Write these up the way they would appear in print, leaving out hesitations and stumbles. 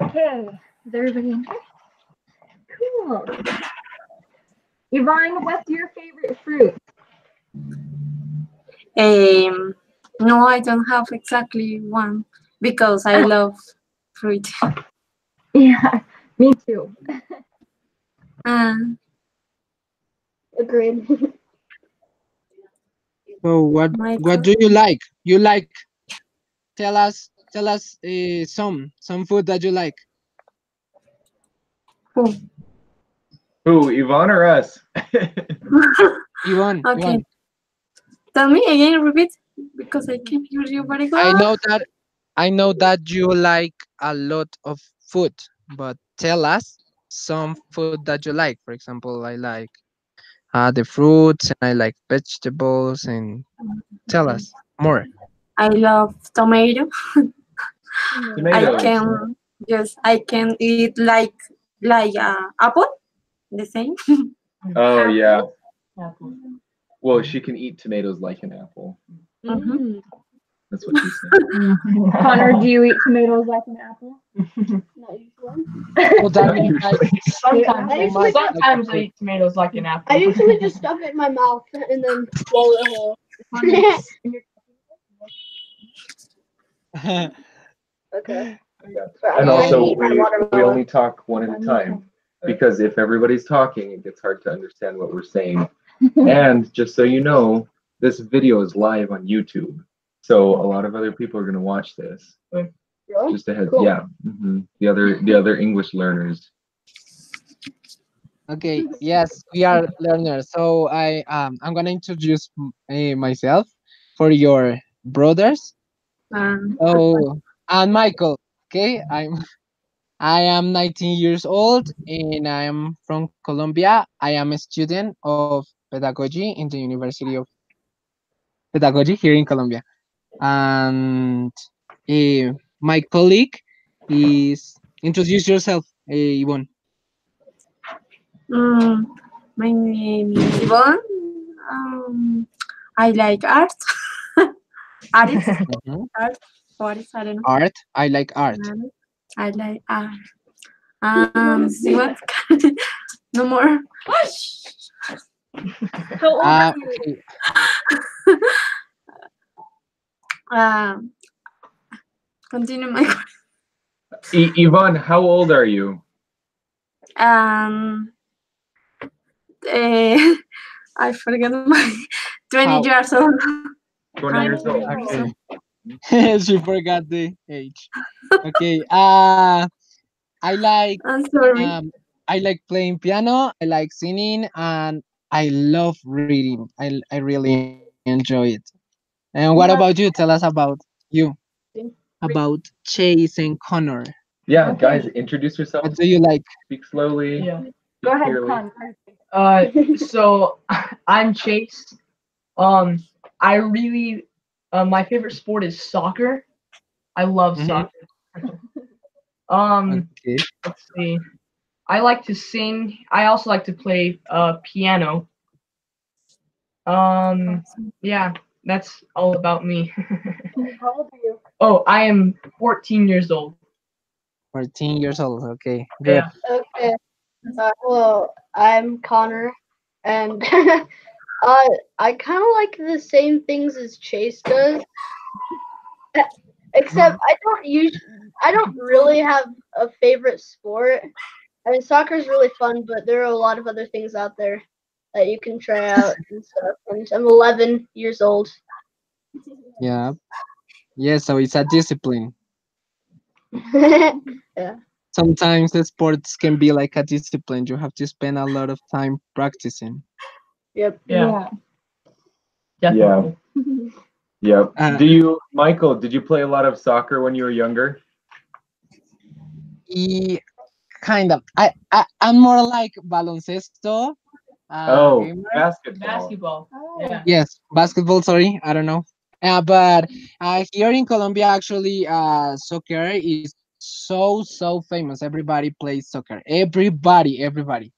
Okay, is everybody in here? Cool. Yvonne, what's your favorite fruit? Um, no, I don't have exactly one because I love fruit. Yeah, me too. Uh, Agreed. So what Michael. do you like? You like tell us some food that you like. Oh, Who, Yvonne or us? Yvonne, okay. Yvonne. Tell me again, repeat, because I can hear you very I good. know that you like a lot of food, but tell us some food that you like. For example, I like the fruits and I like vegetables and tell Okay. us more. I love tomato. I Tomatoes. can, yes, I can eat like apple, the same. Oh, yeah. Apple. Well, she can eat tomatoes like an apple. Mhm. That's what she said. Connor, do you eat tomatoes like an apple? Not usually. So that Not means like usually. Sometimes, you might like a sometimes I fruit. eat tomatoes like an apple. I usually just stuff it in my mouth and then swallow it whole. Okay. Yeah. So I'm And trying to also, eat my we watermelon. only talk one at a time because if everybody's talking, it gets hard to understand what we're saying. And just so you know, this video is live on YouTube, so a lot of other people are going to watch this. Really? Just ahead, Cool. yeah. The other English learners. Okay, yes, we are learners. So I'm gonna introduce myself for your brothers. Um, So and Michael. Okay, I am 19 years old and I am from Colombia. I am a student of pedagogy in the University of Pedagogy here in Colombia. And my colleague is introduce yourself, Yvonne. mm, my name is Yvonne. I like art. Artist, Mhm. art, artist, I don't know. Art. I like art. I like art. What? No more. How old are you? Okay. Um, continue my. Yvonne, how old are you? Um, eh, I forgot my 20 How? years old. 20 years old. Okay. She forgot the age. Okay. I like I'm sorry. I like playing piano. I like singing, and I love reading. I really enjoy it. And what about you? Tell us about you, about Chase and Connor. Yeah, Okay. guys, introduce What yourself. do you like? Speak slowly. Yeah. Go ahead, clearly. Connor. So I'm Chase. I really, my favorite sport is soccer. I love Mhm. soccer. Um, Okay. let's see. I like to sing. I also like to play piano. Yeah, that's all about me. How old are you? Oh, I am 14 years old. 14 years old. Okay. Good. Yeah. Okay. Hello, I'm Connor, and I kind of like the same things as Chase does, except I don't really have a favorite sport. I mean, soccer is really fun, but there are a lot of other things out there that you can try out and stuff. And I'm 11 years old. Yeah. Yeah. So it's a discipline. Yeah. Sometimes the sports can be like a discipline. You have to spend a lot of time practicing. Yep. Yeah. Yeah. Definitely. Yep. Uh, Michael, did you play a lot of soccer when you were younger? Kind of. I'm more like baloncesto Oh, gamer. basketball. Basketball. Yeah. Yes, basketball. Sorry, I don't know. But here in Colombia, actually, soccer is so famous. Everybody plays soccer. Everybody.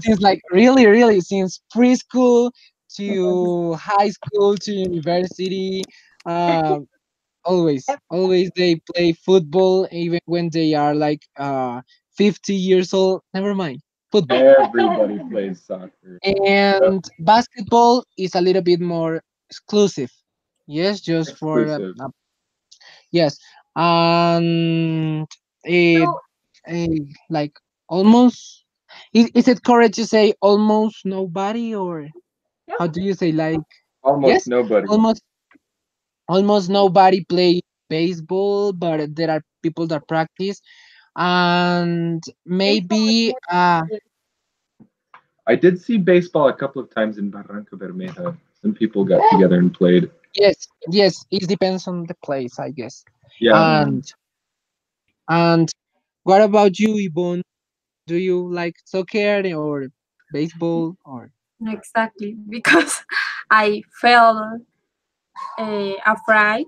Since like really since preschool to high school to university. Uh, always they play football even when they are like 50 years old. Never mind, football. Everybody plays soccer. Yep, And basketball is a little bit more exclusive. Yes, just for exclusive. yes, and it, So, like almost. Is it correct to say almost nobody, or yeah. how do you say, like, Almost yes, nobody. almost nobody play baseball, but there are people that practice, and Baseball is maybe more I did see baseball a couple of times in Barranca Bermeja. Some people got together and played. yes, it depends on the place, I guess. Yeah. yeah. And what about you, Yvonne? Do you like soccer or baseball or Exactly, because I felt afraid,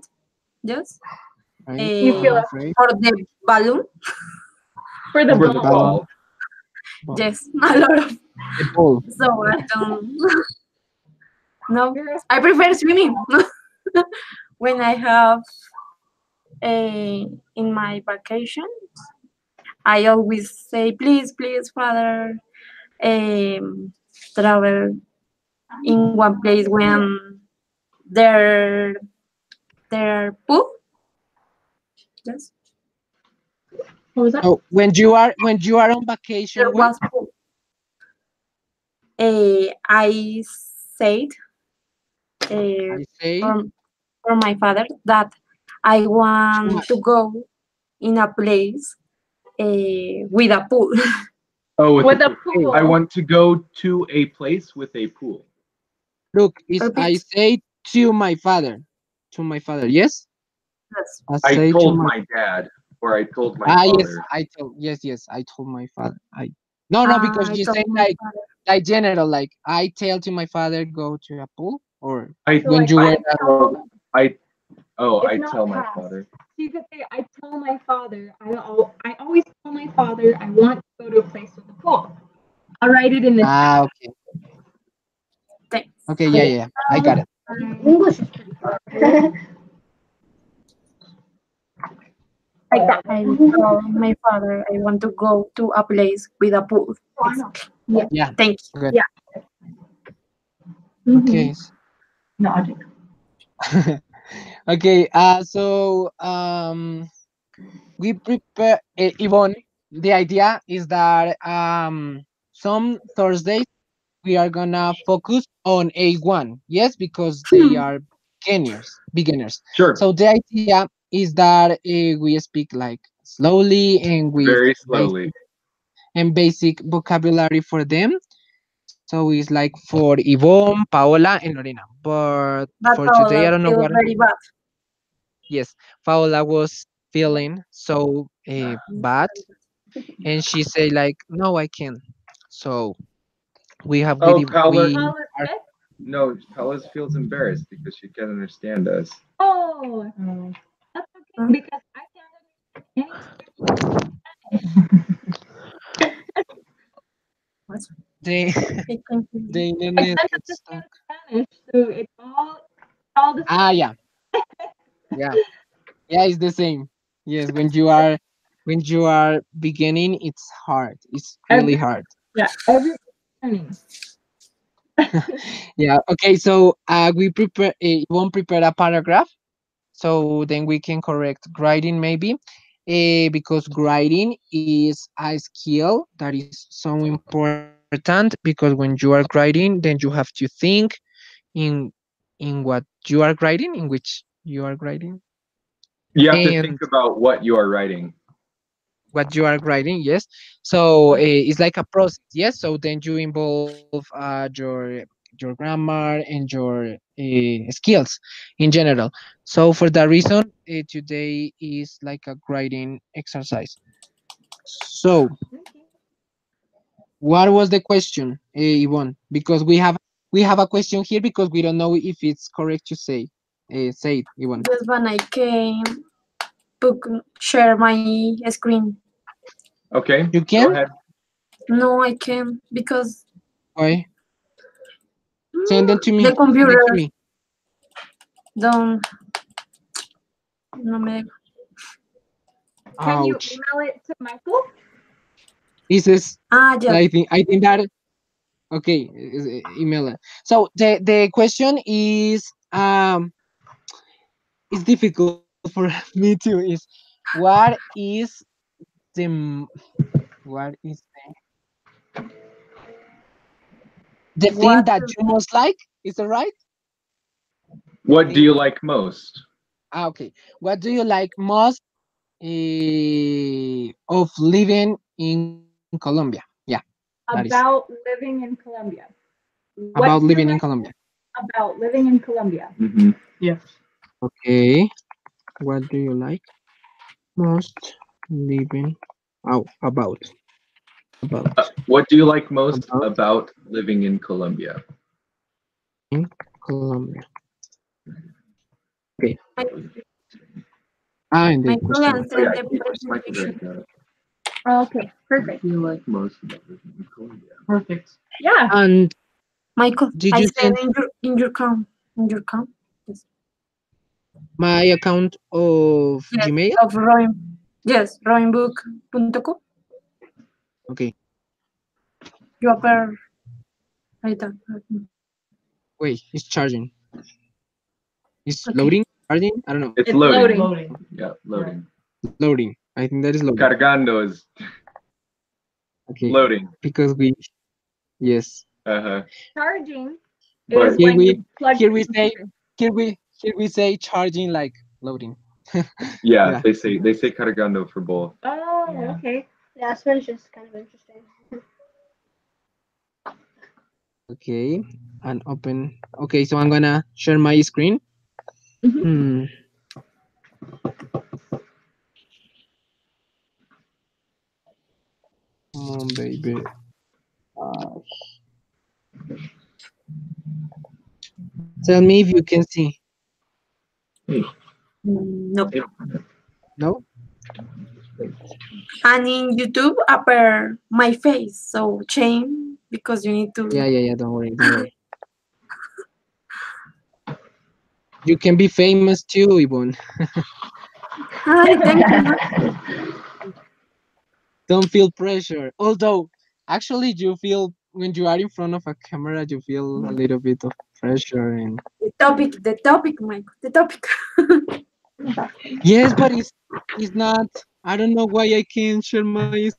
yes, right? You feel uh, it Afraid for the balloon. for the for For the the ball. ball, ball. ball, Yes, a lot of. the ball. So I don't. No, You're I prefer swimming. When I have in my vacation, I always say, please, please, father, um, travel in one place when there there are pool. Yes, What was that? So when you are on vacation, there where was pool. I said uh, I say, from from my father that I want to go in a place with a pool. Oh, with the With a pool. hey, I pool. want to go to a place with a pool. look, is I Repeat. say to my father, yes, Yes. I I say to told my my dad, or I told my yes, father. yes, I told my father. I no, because I you told say my father. like general, like I tell to my father go to a pool, or I So when like you were I tell I it's I not tell my past. father. So you could say I tell my father. I always tell my father I want to go to a place with a pool. I'll write it in this. okay, Thanks. okay, yeah, I got it. English is pretty hard. Like that. I told my father I want to go to a place with a pool. Oh, I know. Yeah. Yeah, Thank you. good. Yeah. Okay, No, I didn't. okay. So we prepare, Yvonne. The idea is that some Thursdays we are gonna focus on A1. Yes, because they are beginners. Sure. So the idea is that we speak like slowly and with Very slowly. basic vocabulary for them. So it's like for Yvonne, Paola, and Lorena. But But for today, I Paula don't know feels what. very bad. Yes, Paola was feeling so bad, and she said like, "No, I can't." So we have Oh, Paula. we Paula's are sick? No, Paula feels embarrassed because she can't understand us. Oh, that's okay Mm. because I can't understand What? the I confused. the I internet can't gets stuck. understand Spanish, so it's all the Ah, yeah, yeah, yeah. It's the same. Yes, when you are beginning, it's hard. It's really every hard. every learning. Yeah. Okay. So we prepare. Won't prepare a paragraph. So then we can correct grading maybe, because grading is a skill that is so important, because when you are grading, then you have to think in what you are grading, in which you are grading, You have to and think about what you are writing. what you are grading. Yes. So it's like a process. Yes. So then you involve your grammar and your skills in general. So for that reason, today is like a grading exercise. So what was the question, Yvonne? Because we have a question here because we don't know if it's correct to say. Say it, Yvonne. Just when I can book, share my screen. Okay, You go can? ahead. No, I can't because Why? Send them to me. the Send it computer to me. don't. No me deja. Can you Ouch. email it to Michael? This is Yes. I think that okay, email it. So the question is difficult for me too. Is what is the what is the thing What? that you most like? Is that right? What do Thing? you like most? Okay. What do you like most of living in Colombia? Yeah, that is About living in Colombia. about What do living you in like Colombia. about living in Colombia? Hmm. Yes. Okay. What do you like most living? Oh, about What do you like most about about living in Colombia? in Colombia. Okay. My, And the Michael question. Oh yeah, answered the Michael's already presentation. got it. Okay, perfect. What do you like most about living in Colombia? Perfect. Yeah. And Michael, did I you said send in your count. Yes. my account of Yes, Gmail? of Roin. Yes, roinbook.com. Okay. You upper. Ahí está. Wait, it's charging. It's Okay. loading? Charging? I don't know. It's It's loading. loading. Loading. Yeah, loading. Loading. I think that is loading. Cargando is Okay. loading. Because we yes. Uh-huh. Charging But is Here when you plug here your we say computer. here we say charging like loading. yeah, Yeah. they say cargando for both. Oh, Yeah. okay. Yeah, Spanish is kind of interesting. Okay. And open. Okay, so I'm gonna share my screen. Mhm. Hmm. Come on, baby. Tell me if you can see. No. No? And in YouTube, upper my face. So change because you need to. Yeah. Don't worry. Don't worry. You can be famous too, Yvonne. Hi, thank you. Don't feel pressure. Although, actually, you feel when you are in front of a camera, you feel a little bit of pressure. And The topic, Michael, the topic. yes, but it's not. I don't know why I can't share my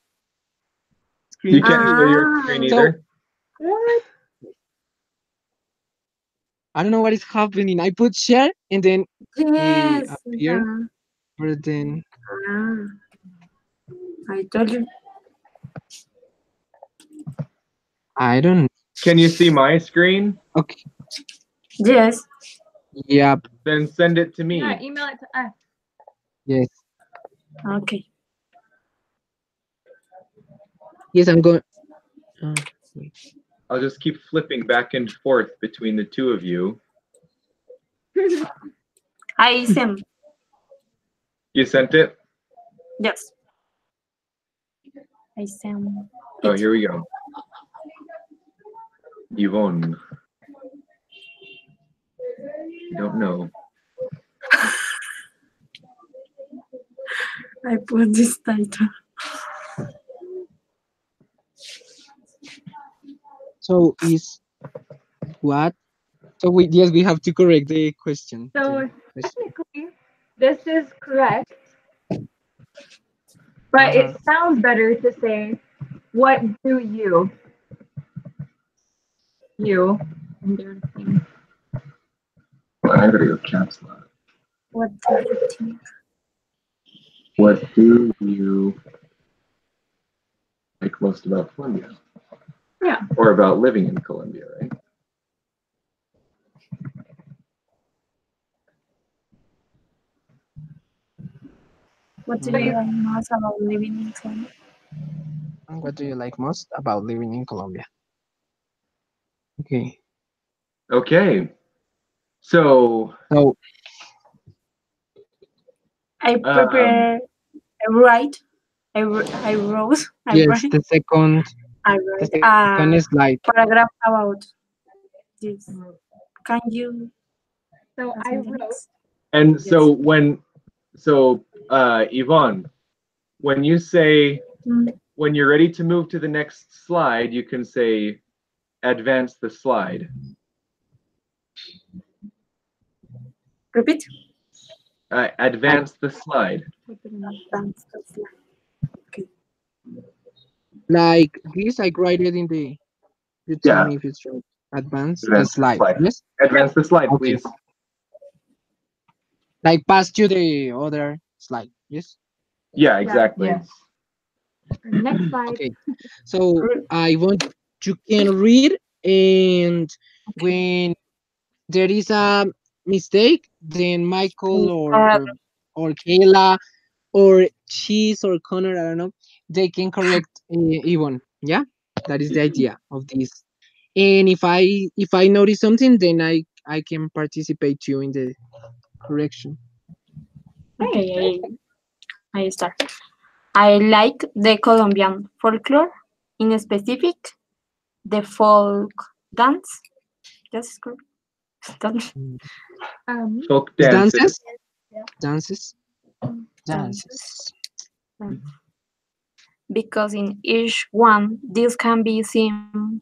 screen too. You can't So share your Ah, screen either. What? I don't know what is happening. I put share and then he yes. appeared, but then Ah, I told you. I don't. Can you see my screen? Okay. Yes. Yep. Then send it to me. Yeah, email it to us. Yes. Okay. Yes, I'm going. Wait. I'll just keep flipping back and forth between the two of you. I sent. You sent it? Yes. I sent. Oh, it. here we go. Yvonne. You don't know. I put this title. So is what? So we have to correct the question. So The question. technically, this is correct, but it sounds better to say, "What do you?" You. And their thing. I gotta go caps lock. What do you think? What do you like most about Colombia? Yeah. Or about living in Colombia, right? What do you like most about living in Colombia? What do you like most about living in Colombia? Okay. Okay. So, So I prepare. I write. I wrote. I yes, write. the write second a slide. paragraph about this. Can you So pass I me the wrote. next? and so Yes. So, Yvonne, when you say, when you're ready to move to the next slide, you can say, advance the slide. Repeat. Advance the slide. Okay. Like this, I write it in the. You tell Yeah. me if it's right. Advance the Advance the slide. slide. Yes. Advance the slide, Okay. please. Like pass to the other slide. Yes. Yeah, exactly. Yes. Next slide. Okay. So I want you can read, and when there is a mistake, then Michael or Kayla or Cheese or Connor, I don't know, they can correct Yvonne. Yeah, that is the idea of this. And if I notice something, then I can participate too in the correction. Okay, I start. I like the Colombian folklore, in specific, the folk dance. That's correct. Dance. Folk Dances, dances. dances. Because in each one, this can be seen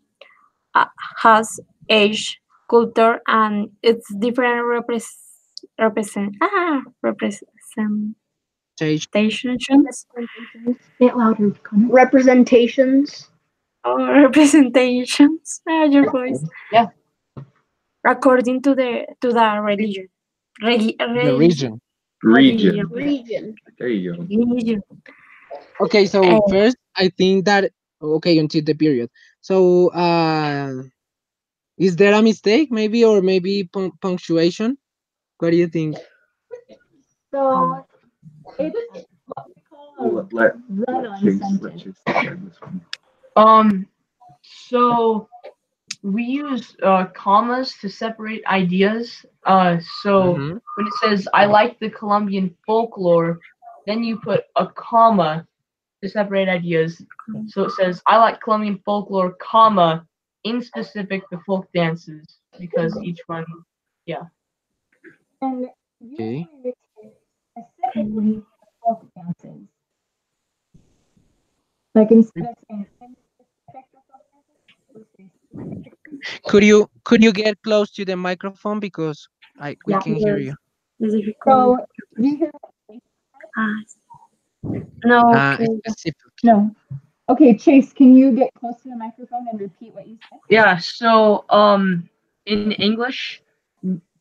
has age, culture, and its different representations. Stage. Bit louder, Connor. Representations. Or representations. Your voice. Yeah. According to the religion. The region. Region. Region. There you go. Religion. Okay, so first I think that okay until the period. So is there a mistake maybe or maybe punctuation? What do you think? So it's what we call a Let run-on Chase sentence. start this one. So we use commas to separate ideas. So Mhm. when it says I like the Colombian folklore, then you put a comma to separate ideas. So it says I like Colombian folklore, comma, in specific the folk dances because each one, yeah. And Okay. usually it's specifically folk dances. Like instead of saying specific folk dances, we'll say specific. Could you get close to the microphone because we Yeah. can hear you. It's difficult. So do you hear what No, okay. Specific. No. Okay, Chase, can you get close to the microphone and repeat what you said? Yeah, so in English,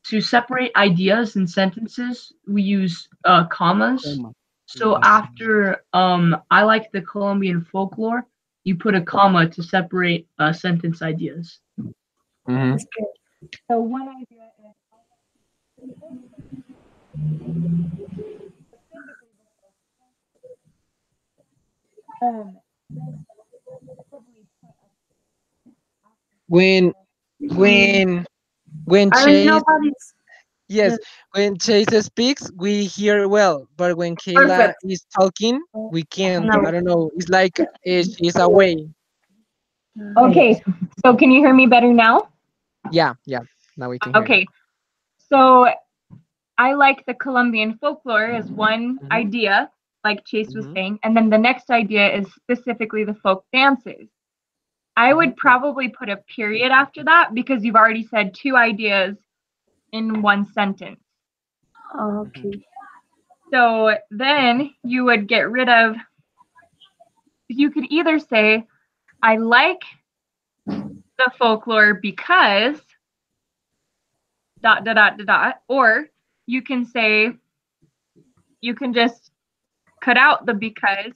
to separate ideas in sentences, we use commas. Comma. So Yes. after I like the Colombian folklore, you put a comma to separate sentence ideas. Mhm. So one idea is then probably put When when when I don't Chase know, but it's yes, when Chase speaks, we hear well, but when Kayla perfect. is talking, we can't. No. I don't know. It's like she's away. Okay, so can you hear me better now? Yeah, yeah. Now we can hear you. Okay, so I like the Colombian folklore as one Mhm. idea, like Chase was Mhm. saying, and then the next idea is specifically the folk dances. I would probably put a period after that because you've already said two ideas in one sentence. Okay. So then you would get rid of, you could either say, I like the folklore because dot dot dot dot dot, or you can say, you can just cut out the because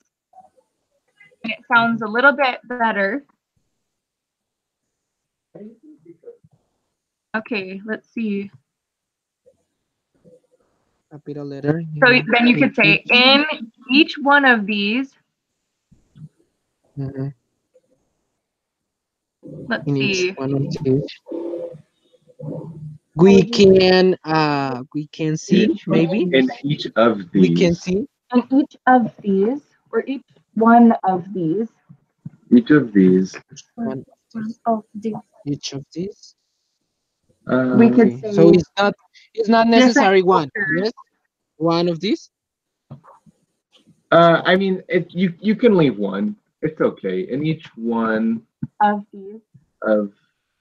and it sounds a little bit better. Okay, let's see. Capital letter. So Yeah. then you could say in each one of these, Mhm. let's In each see. one of these, we can see maybe In each of we can these, see In each of these, or each one of these, each of these, one Of the each of these. we could Okay, so say it's not different necessary one. cultures. Yes, one of these. I mean, you can leave one. It's okay. In each one Of these. of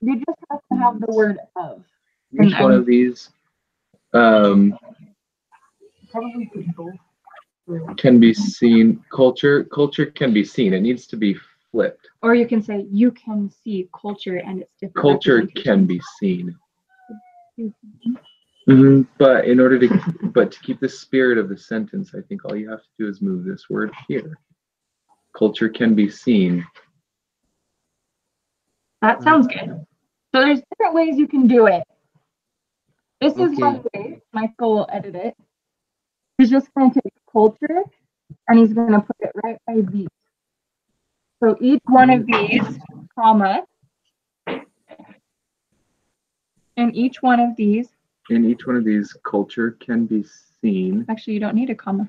You just have to have the word of. each one of these Probably put both. can be seen. Culture can be seen. It needs to be flipped. Or you can say you can see culture and it's different. Culture can be seen. representation. But to keep the spirit of the sentence, I think all you have to do is move this word here. Culture can be seen. That sounds good. So there's different ways you can do it. This is Okay. one way. Michael will edit it. He's just going to take culture and he's going to put it right by these. So each one of these, comma, and each one of these. In each one of these, culture can be seen. Actually, you don't need a comma.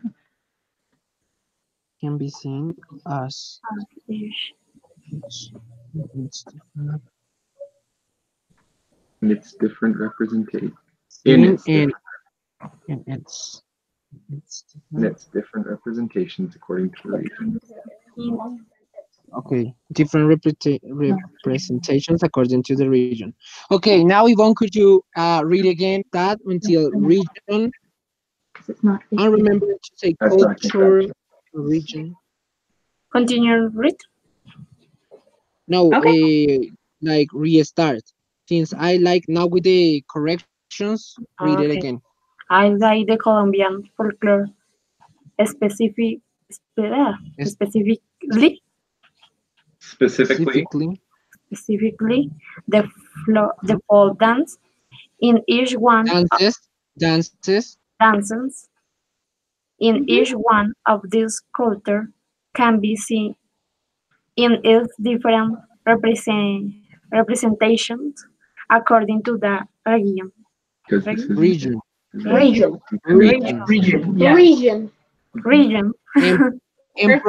Can be seen as In its different representation. in its different representations according to the region. okay, different representations according to the region. Okay, now Yvonne, could you read again that until region? It's not. I remember to say That's not culture, contraction. region. Continue read. No, Okay. like restart. Since I like now with the corrections, read it Okay. again. I like the Colombian folklore, specific, Es- specifically Specifically, the folk dance. In each one of dances. dances, in each one of these cultures can be seen in its different representations according to the region. because this is Region. Region. Region. Yeah. Region. Region. And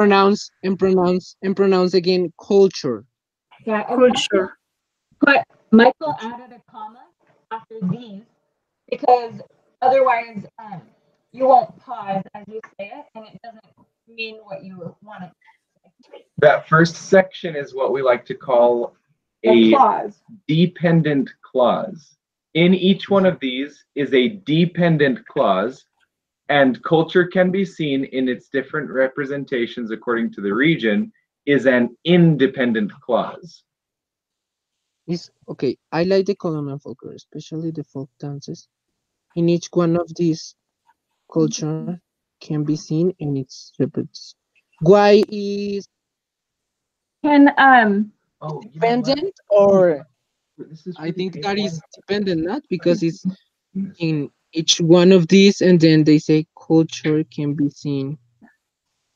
pronounce again culture. Yeah. Culture. But Michael added a comma after these because otherwise you won't pause as you say it and it doesn't mean what you want it. that first section is what we like to call A a clause. dependent clause. In each one of these is a dependent clause, and culture can be seen in its different representations according to the region is an independent clause. Is okay. I like the Colombian folklore, especially the folk dances. In each one of these, culture can be seen in its repertoire. Why is Can Oh, dependent, or This is I really think big that is one. dependent, not because it's in each one of these, and then they say culture can be seen.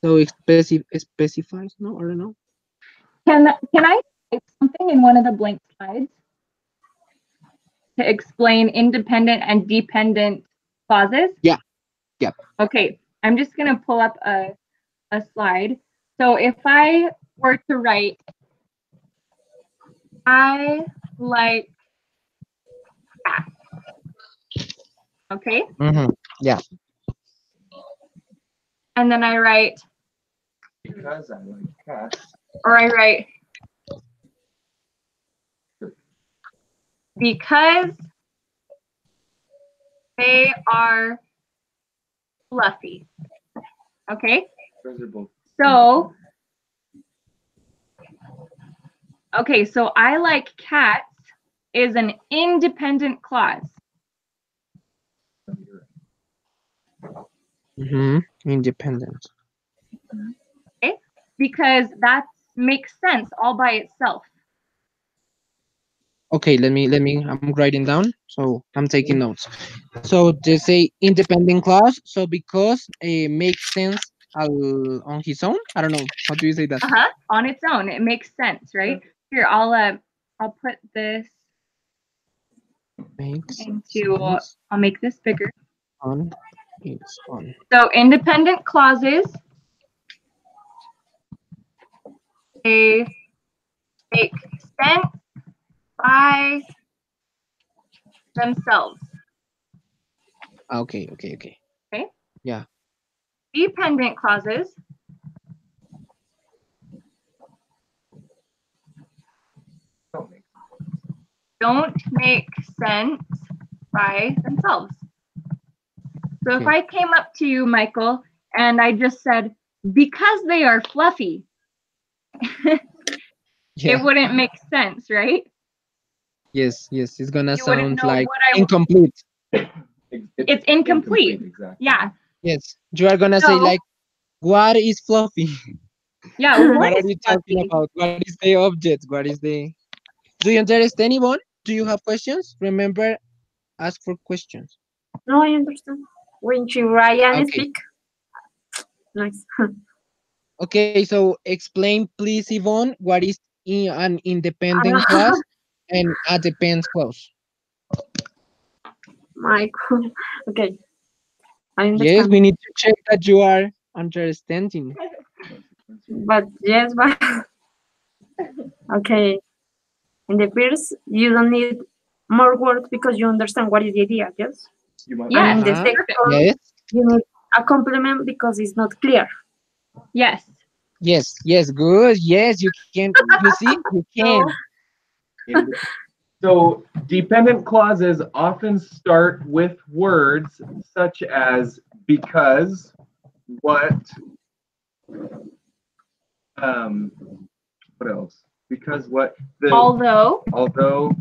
So it specifies, no, I don't know. can I type something in one of the blank slides to explain independent and dependent clauses? Yeah. Yeah. Okay, I'm just gonna pull up a slide. So if I were to write, I like cats. Okay, Yeah. and then I write, Because I like cats. or I write, because they are fluffy. Okay, Those are both. so okay, so I like cats is an independent clause. Independent. Okay, because that makes sense all by itself. Okay, let me. I'm writing down, so I'm taking notes. So they say independent clause. So because it makes sense on his own. I don't know. How do you say that? On its own, it makes sense, right? Here, I'll put this Makes into. sense I'll make this bigger. on its own. So independent clauses, they make sense by themselves. Okay. Okay. Yeah. Dependent clauses, don't make sense by themselves. So if Okay. I came up to you, Michael, and I just said, because they are fluffy, Yeah. it wouldn't make sense, right? Yes. Yes. It's gonna You wouldn't sound know like what I incomplete. It's incomplete. Exactly. Yeah. Yes. You are gonna say So- like, what is fluffy? Yeah. What What are is you talking fluffy? about? What is the object? What is the? Do you understand anyone? Do you have questions? Remember, ask for questions. No, I understand. When you write and Okay. speak. Nice. Okay. So explain, please, Yvonne, what is an independent class and a depends clause. Michael. Okay. I Yes, understand. we need to check that you are understanding. But yes, but okay. In the first, you don't need more words because you understand what is the idea, yes? You might Yes. And in the Uh-huh. second, Yes. you need a complement because it's not clear. Yes. Yes. Yes. Good. Yes, you can. You see, you can. So dependent clauses often start with words such as because, what else? Because what Although, although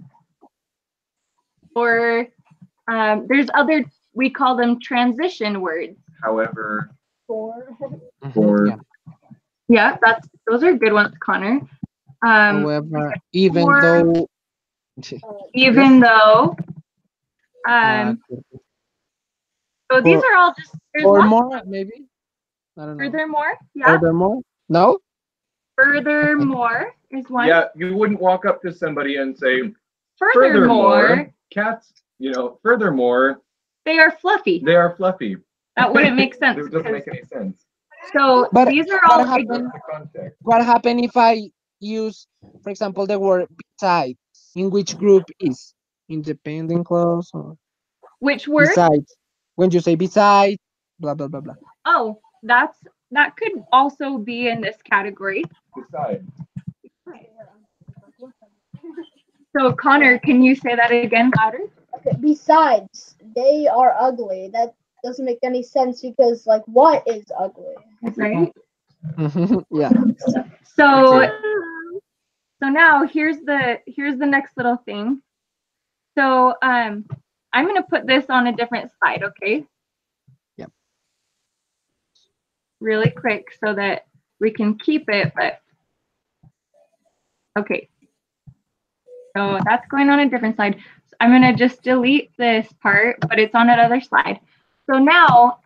or there's other, we call them transition words. however For Mhm, or yeah. Yeah, those are good ones, Connor. However, even or- though. Even though, Uh, so these or- are all just, there's or lots more, maybe. I don't know. furthermore, yeah. Furthermore, no. Furthermore is one. yeah, you wouldn't walk up to somebody and say, Furthermore, cats, furthermore, they are fluffy. they are fluffy. That wouldn't make sense. It doesn't because- make any sense. So But these are what all happened? That's the context. What happened if I use, for example, the word beside? In which group is independent clause or which word? besides? When you say beside, blah blah blah blah. Oh, that could also be in this category. Besides, So Connor, can you say that again louder? okay. Besides, they are ugly. That doesn't make any sense because like what is ugly? Right. Yeah. So Okay. so now here's the next little thing. So I'm gonna put this on a different slide, okay? Yep. Really quick so that we can keep it, but okay. So that's going on a different slide. So I'm gonna just delete this part, but it's on another slide. So now,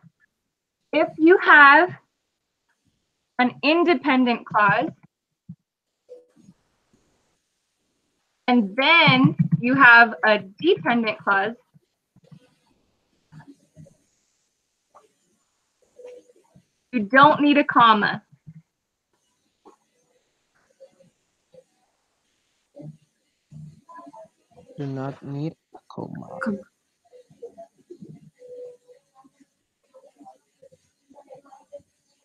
if you have an independent clause, and then you have a dependent clause, you don't need a comma. Do not need a comma.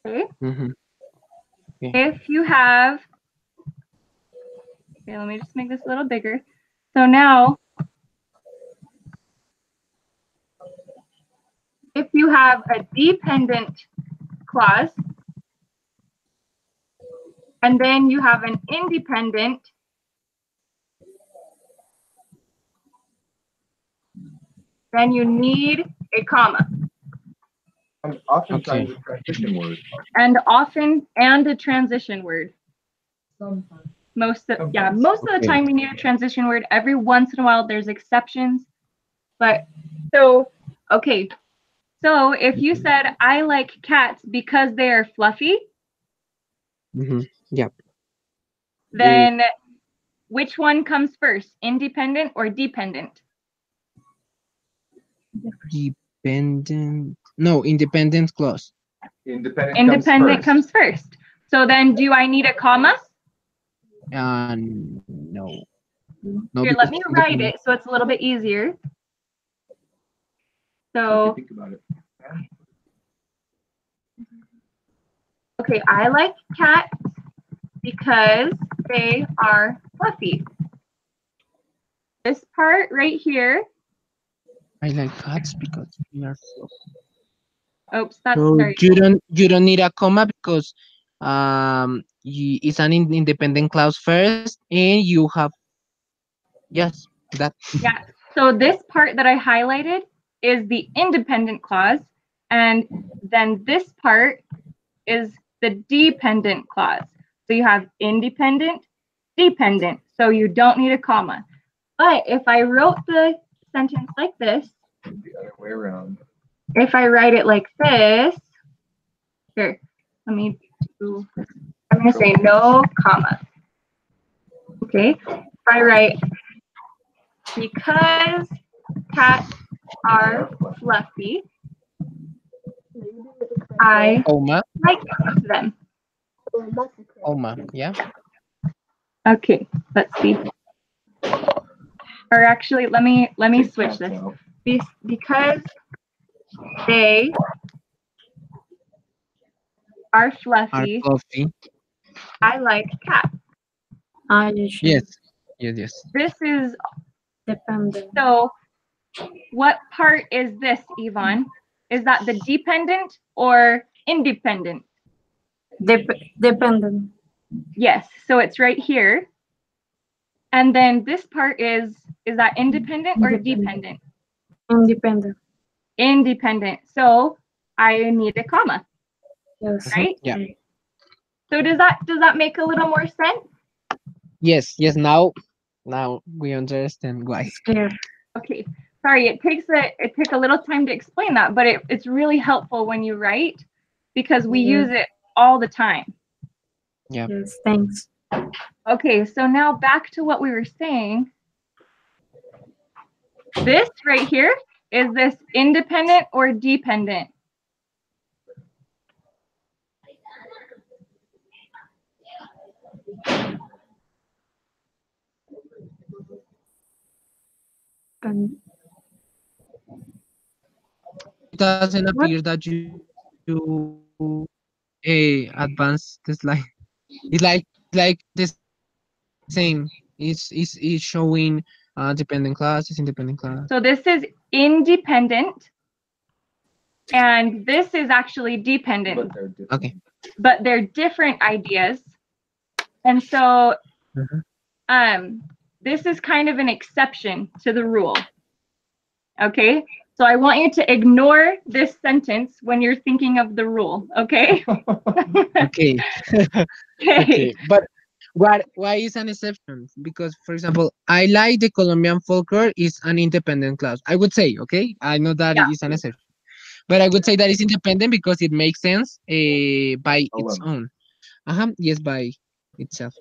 Okay? Mhm. If you have, okay, let me just make this a little bigger. So now, if you have a dependent clause, and then you have an independent, then you need a comma. and oftentimes Okay. a transition word. And a transition word. Most of the Okay. time we need a transition word. Every once in a while there's exceptions. But so okay. So if you said I like cats because they are fluffy, Yep. then which one comes first? Independent or dependent? Dependent. No, independent clause. Independent Comes first. So then do I need a comma? No. No, Here, because let me write it so it's a little bit easier. So, Think about it. okay, I like cats because they are fluffy. this part right here. I like cats because they are Oops, that's so sorry. you don't need a comma because it's an independent clause first, and you have yes that. Yeah. So this part that I highlighted is the independent clause, and then this part is the dependent clause. So you have independent, dependent. So you don't need a comma. But if I wrote the sentence like this, The other way around. if I write it like this, here, let me do, I'm going to say no comma. Okay. If I write, because cats are fluffy, I Comma, like them. comma, yeah. Okay, let's see. Or actually, let me Take switch cats this. out. Because they are Are fluffy, coffee. I like cats. Yes, yes. This is, Dependent. so what part is this, Yvonne? Is that the dependent or independent? Dependent. Yes, so it's right here. And then this part is that independent or dependent? Independent. Independent. So I need a comma, Yes. right? Yeah. So does that make a little more sense? Yes. Now we understand why. It's clear. Okay. Sorry, it took a little time to explain that, but it's really helpful when you write because we use it all the time. Yeah. Yes. Thanks. Okay, so now back to what we were saying. This right here, is this independent or dependent? It doesn't appear that you advance the slide. It's like the same. It's showing dependent class, is independent class. So this is independent, and this is actually dependent, But they're different. Okay. but they're different ideas. And so this is kind of an exception to the rule. Okay, so I want you to ignore this sentence when you're thinking of the rule. Okay. Okay. Okay. But why is an exception? Because, for example, I like the Colombian folklore is an independent class. I would say, okay, I know that Yeah. it is an exception, but I would say that it's independent because it makes sense by its Alone. own. Yes, by itself.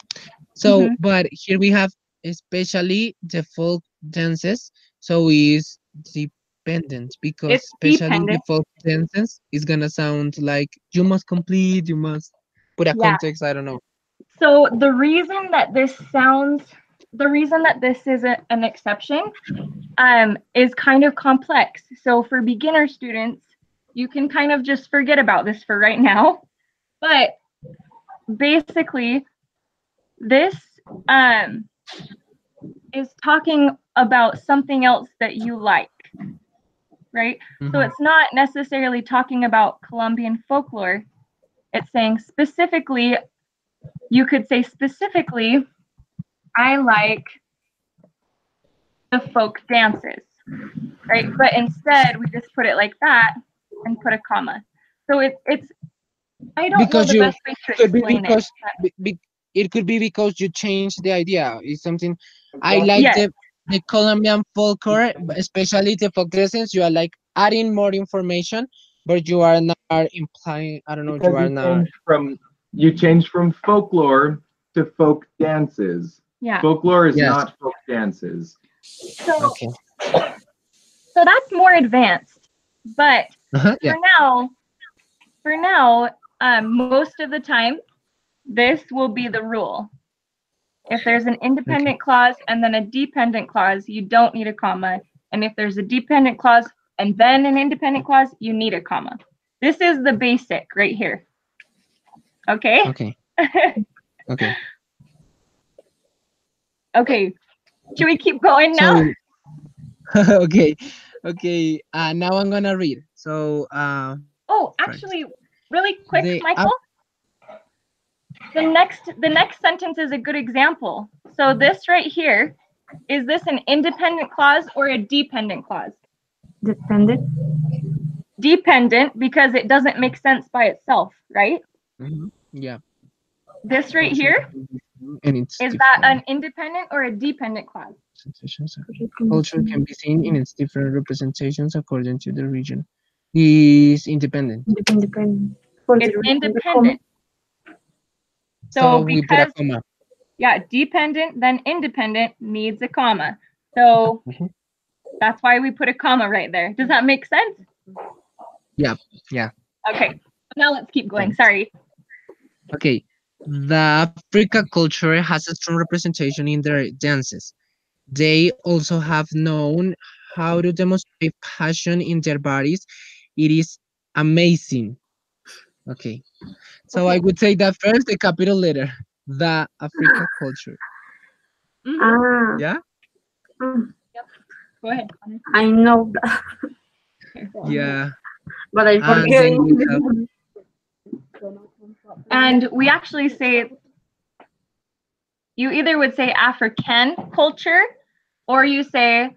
So, but here we have especially the folk dances. So is dependent because It's especially the dependent. folk dances is gonna sound like you must complete, you must put a Yeah. context. I don't know. So the reason that this is an exception is kind of complex. So for beginner students, you can kind of just forget about this for right now. But basically, this is talking about something else that you like, right? So it's not necessarily talking about Colombian folklore. It's saying specifically, you could say specifically, I like the folk dances, right? But instead, we just put it like that and put a comma. So it's I don't know Because the you best way to could be explain it. because it could be because you change the idea. It's something I like Yes, the Colombian folklore, especially the folk dresses. You are like adding more information, but you are not implying. I don't know. You Because are not. you changed from folklore to folk dances. yeah. Folklore is Yes. not folk dances. So Okay. so that's more advanced. But Yeah. for now, most of the time, this will be the rule. If there's an independent clause and then a dependent clause, you don't need a comma. And if there's a dependent clause and then an independent clause, you need a comma. This is the basic right here. Okay? Okay. Okay. Okay. Should we keep going now? So, okay, okay. Now I'm gonna read. So, Oh, first, actually, really quick, the Michael. The next sentence is a good example. So this right here, is this an independent clause or a dependent clause? Dependent. Dependent, because it doesn't make sense by itself, right? yeah. This right Culture here, can be seen in its is that an different independent or a dependent clause? representations. Culture can be seen in its different representations according to the region. Is independent. Independent. It's independent. So we put a because, comma. yeah, dependent, then independent needs a comma. So that's why we put a comma right there. Does that make sense? Yeah, yeah. Okay, now let's keep going. Sorry. Okay. The Africa culture has a strong representation in their dances. They also have known how to demonstrate passion in their bodies. It is amazing. Okay. So I would say that first, the capital letter, the Africa culture. Ah, Yeah? Go ahead, Connor. I know that, Yeah. but I And forget. then we have, And we actually say, you either would say African culture or you say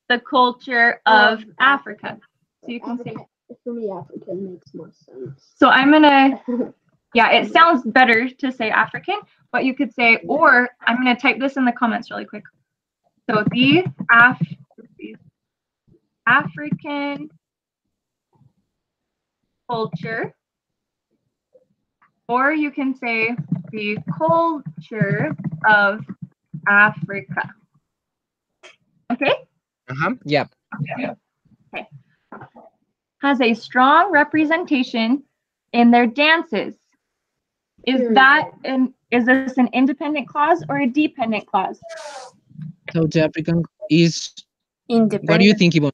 the culture of Africa. So you can say, For me, African makes more sense. so I'm gonna, yeah, it sounds better to say African, but you could say, or I'm gonna type this in the comments really quick. So the African culture, or you can say the culture of Africa. Okay? yeah. Okay. Has a strong representation in their dances. Is this an independent clause or a dependent clause? South African is, what do you Independent. think, Yvonne?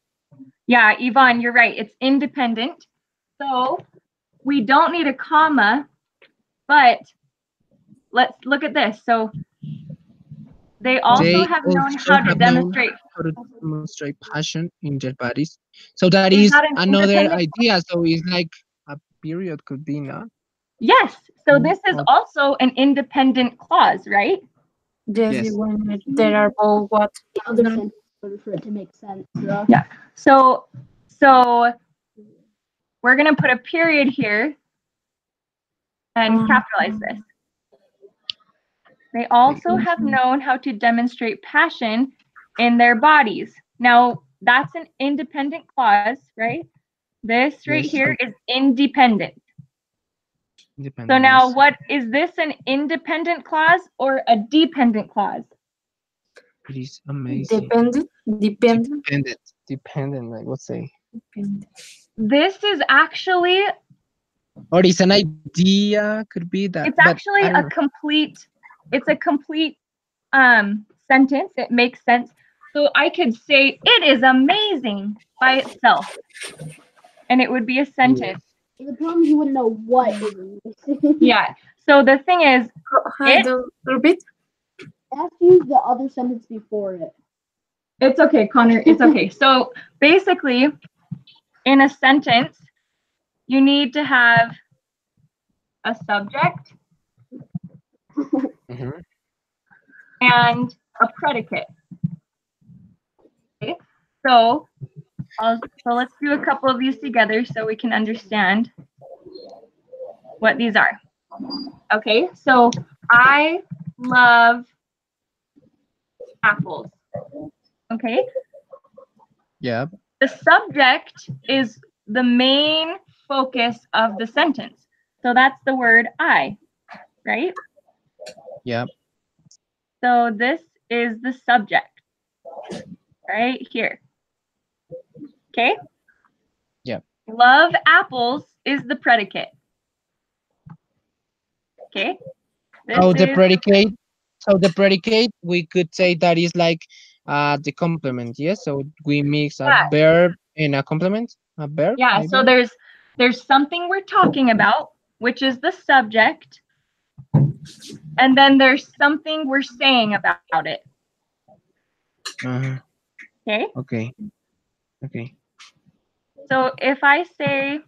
Yeah, Yvonne, you're right. It's independent. So we don't need a comma, but let's look at this. So they also have known how to demonstrate. How to demonstrate passion in their bodies. So that Is is that an another independent? idea. So it's like a period could be, not? Yes. So this is Okay. also an independent clause, right? Yes, Yes. when there are both what? The other sentence in order for it to make sense. Yeah. So we're gonna put a period here and capitalize this. They also have known how to demonstrate passion in their bodies. Now, that's an independent clause, right? This right Yes. here is independent. Independent, So now yes. what is this, an independent clause or a dependent clause? It is amazing. Dependent. Dependent, I would say. Dependent. This is actually, Or it's an idea, could be that. it's but actually I don't a know. complete, it's a complete sentence. It makes sense. So I could say it is amazing by itself. And it would be a sentence. The problem is you wouldn't know what it is. Yeah. So the thing is, I don't repeat. Have to use the other sentence before it. it's okay, Connor. It's okay. So basically, in a sentence, you need to have a subject Mhm. and a predicate. Okay. So let's do a couple of these together so we can understand what these are. Okay. So I love apples. Okay. Yeah. The subject is the main focus of the sentence. So that's the word I, right? Yeah. So this is the subject right here. Okay? Yeah. Love apples is the predicate. Okay? So the predicate, we could say that is like the complement, yes? So we mix a Yeah. verb and a complement, a verb, Yeah, maybe? so there's something we're talking about, which is the subject, and then there's something we're saying about it. Uh-huh. Okay. Okay. Okay. So if I say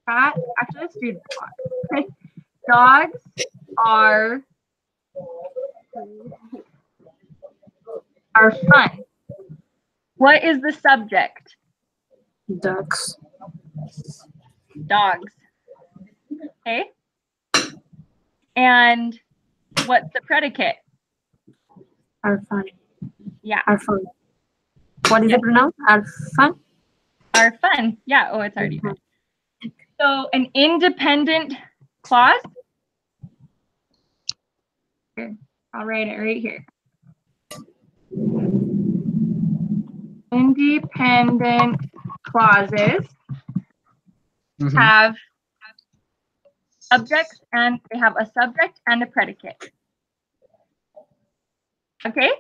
cat, actually let's do dog. Okay. Dogs are fun. What is the subject? Dogs Dogs. Okay. And what's the predicate? are fun. Yeah. Are fun. What is Yeah. the pronoun? Are fun. Are fun. Yeah. Oh, it's already read. So an independent clause. Here, I'll write it right here. Independent clauses Mhm. have subjects and they have a subject and a predicate. Okay?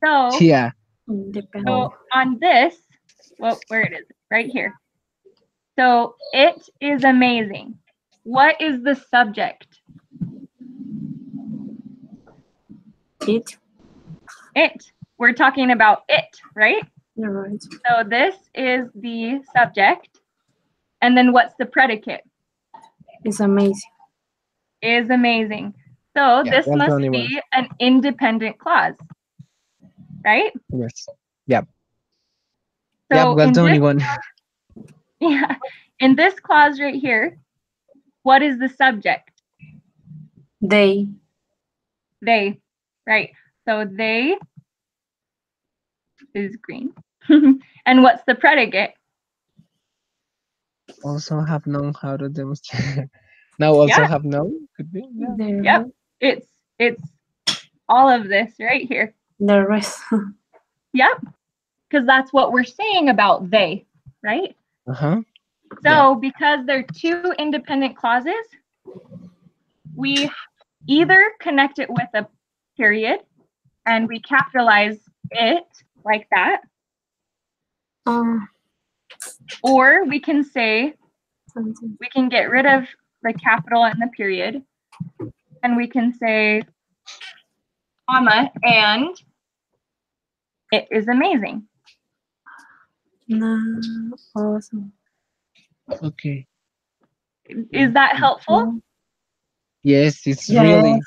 So, Yeah. Independent. so on this, well, where it is, right here. So it is amazing. What is the subject? It. It. We're talking about it, right? You're right. So this is the subject. And then what's the predicate? It's amazing. Is amazing. So Yeah, this that's the must only one. be an independent clause, right? Yes. Yep. So Yep, that's in the only this, one. yeah, in this clause right here, what is the subject? They. They, right? So they is green. And what's the predicate? Also have known how to demonstrate. Now also Yeah. have known could be. Yeah. The Yep. It's all of this right here. The rest. Yep. Because that's what we're saying about they, right? Uh-huh. So because they're two independent clauses, we either connect it with a period and we capitalize it like that, or we can say, Something. we can get rid of the capital and the period, and we can say, comma, and it is amazing. No. Awesome. Okay. Is that helpful? Yes, it's Yes. really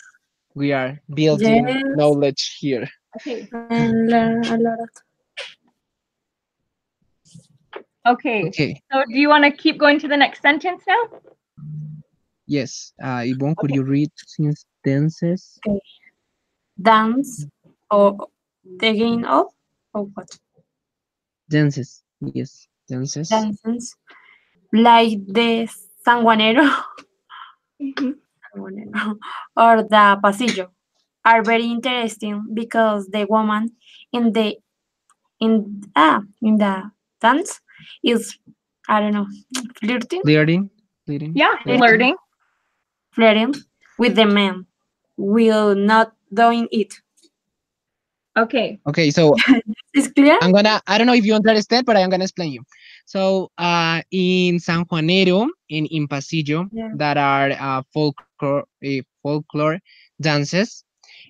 we are building Yes. knowledge here. Okay. And learn a lot. Okay. Okay. So do you want to keep going to the next sentence now? Yes. Yvonne, could you read sentences? Okay. Dance or taking off or what? Dances. Yes. Dances. Dances like the sanguanero or the pasillo are very interesting because the woman in the in the dance is, I don't know, flirting Flirting. Flirting. Yeah, Flirting. flirting. with the man will not doing it. Okay. Okay, so Is clear? I don't know if you understand, but I am gonna explain you. So in San Juanero and in Pasillo, Yeah. that are folklore dances,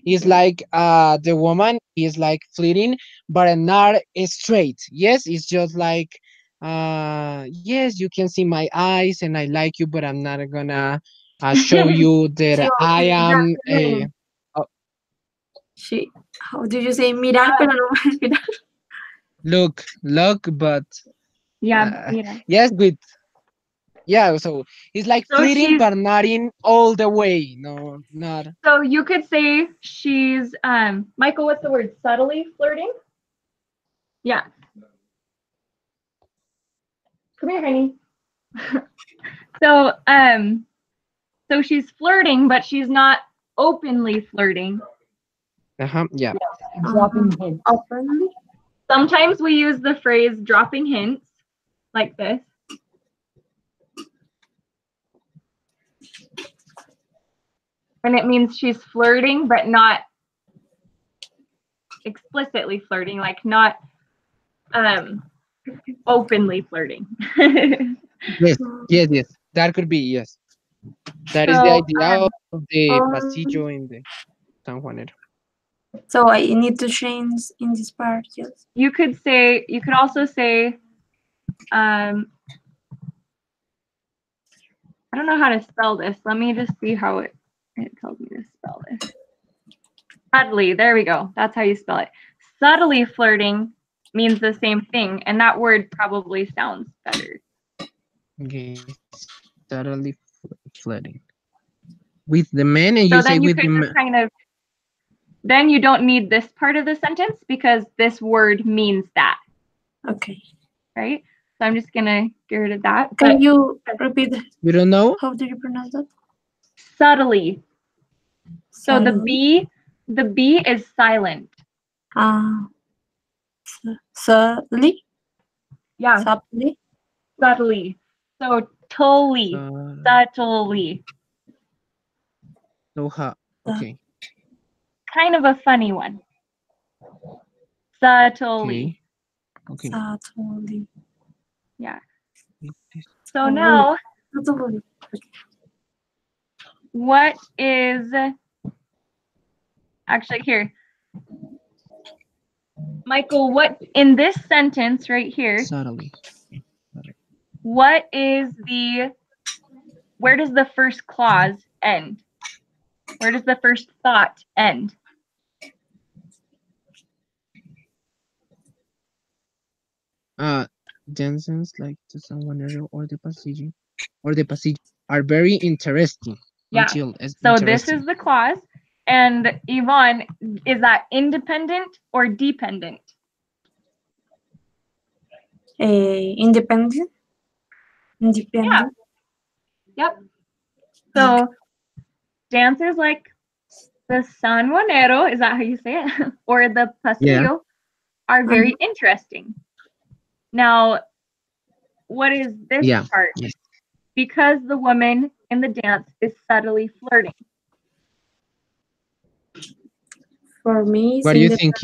is like the woman is like flirting, but not straight. Yes, it's just like yes, you can see my eyes and I like you, but I'm not gonna show you She that I always am flirting. oh, She, how do you say mirar pero no mirar? look, but Yeah, uh, yeah. yes, with yeah. So it's like So flirting, she's, but not in all the way. No, not. so you could say she's Michael, what's the word? Subtly flirting? Yeah. Come here, honey. So she's flirting, but she's not openly flirting. Uh-huh, yeah. Dropping hints. Openly. Sometimes we use the phrase dropping hints like this. And it means she's flirting, but not explicitly flirting, like not openly flirting. Yes, yes. That could be yes. That is the So idea of the Um, pasillo in the. San Juanero. So I need to change in this part. Yes. You could also say, I don't know how to spell this. Let me just see how it tells me to spell this. Subtly, there we go. That's how you spell it. Subtly flirting means the same thing, and that word probably sounds better. Okay, subtly flirting. With the men, and So you say then you with the could men. just kind of, then you don't need this part of the sentence because this word means that, Okay. right? So I'm just gonna get rid of that. Can But you repeat? You don't know? How do you pronounce that? subtly. So the Subtly. B is silent. Subtly. Yeah, Subtly. subtly. So totally, subtly. So okay. Kind of a funny one. Subtly. Okay. Subtly. Yeah. It is- So now, Subtly. what is actually here? Michael, what in this sentence right here, Subtly. what is where does the first clause end? Where does the first thought end? Dances like the San Juanero or the Pasillo are very interesting. Yeah. Until it's So interesting. this is the clause. And Yvonne, is that independent or dependent? Independent. Independent. Yep. So dancers like the San Juanero, is that how you say it? Or the Pasillo are very interesting. Now, what is this part? Yes. Because the woman in the dance is subtly flirting. For me, it's What do you think?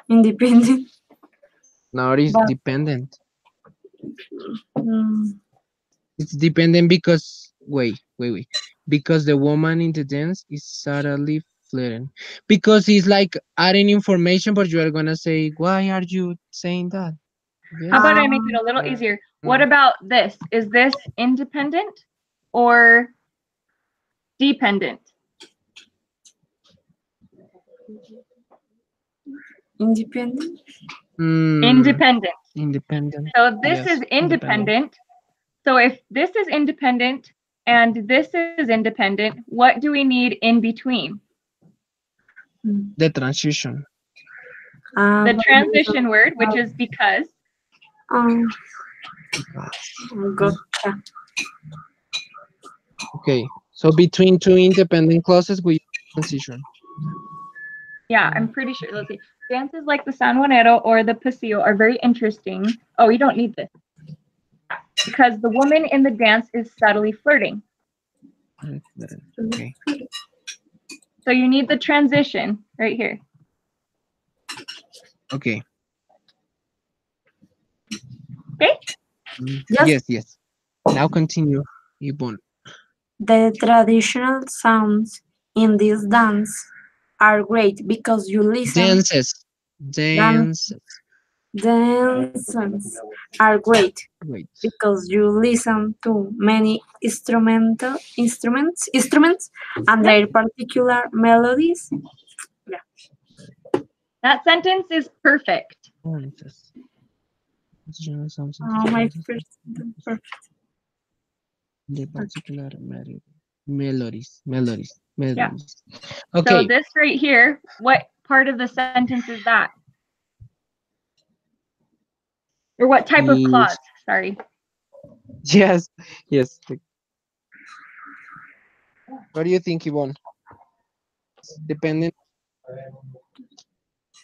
independent. No, it is But- dependent. Mm, It's dependent because wait. Because the woman in the dance is subtly flirting. Because it's like adding information, but you are gonna say, why are you saying that? Yes. How about I make it a little easier? What about this? Is this independent or dependent? independent. Independent. Independent. So this Yes, is independent. So if this is independent and this is independent, what do we need in between? The transition. The transition word, which is because. Gotcha. Okay, so between two independent clauses, we use transition. Yeah, I'm pretty sure. Let's see. Dances like the San Juanero or the Pasillo are very interesting. Oh, you don't need this. Because the woman in the dance is subtly flirting. Okay. So you need the transition right here. Okay. Okay? Yes. Now continue, Yvonne. The traditional sounds in this dance are great because you listen. Dances. Dances are great Wait. because you listen to many instruments and their particular melodies. That sentence is perfect. Dances. My first perfect. The particular melodies. Yeah. Okay. So this right here, what part of the sentence is that? Or what type of clause? Sorry. Yes. What do you think, Yvonne? Dependent.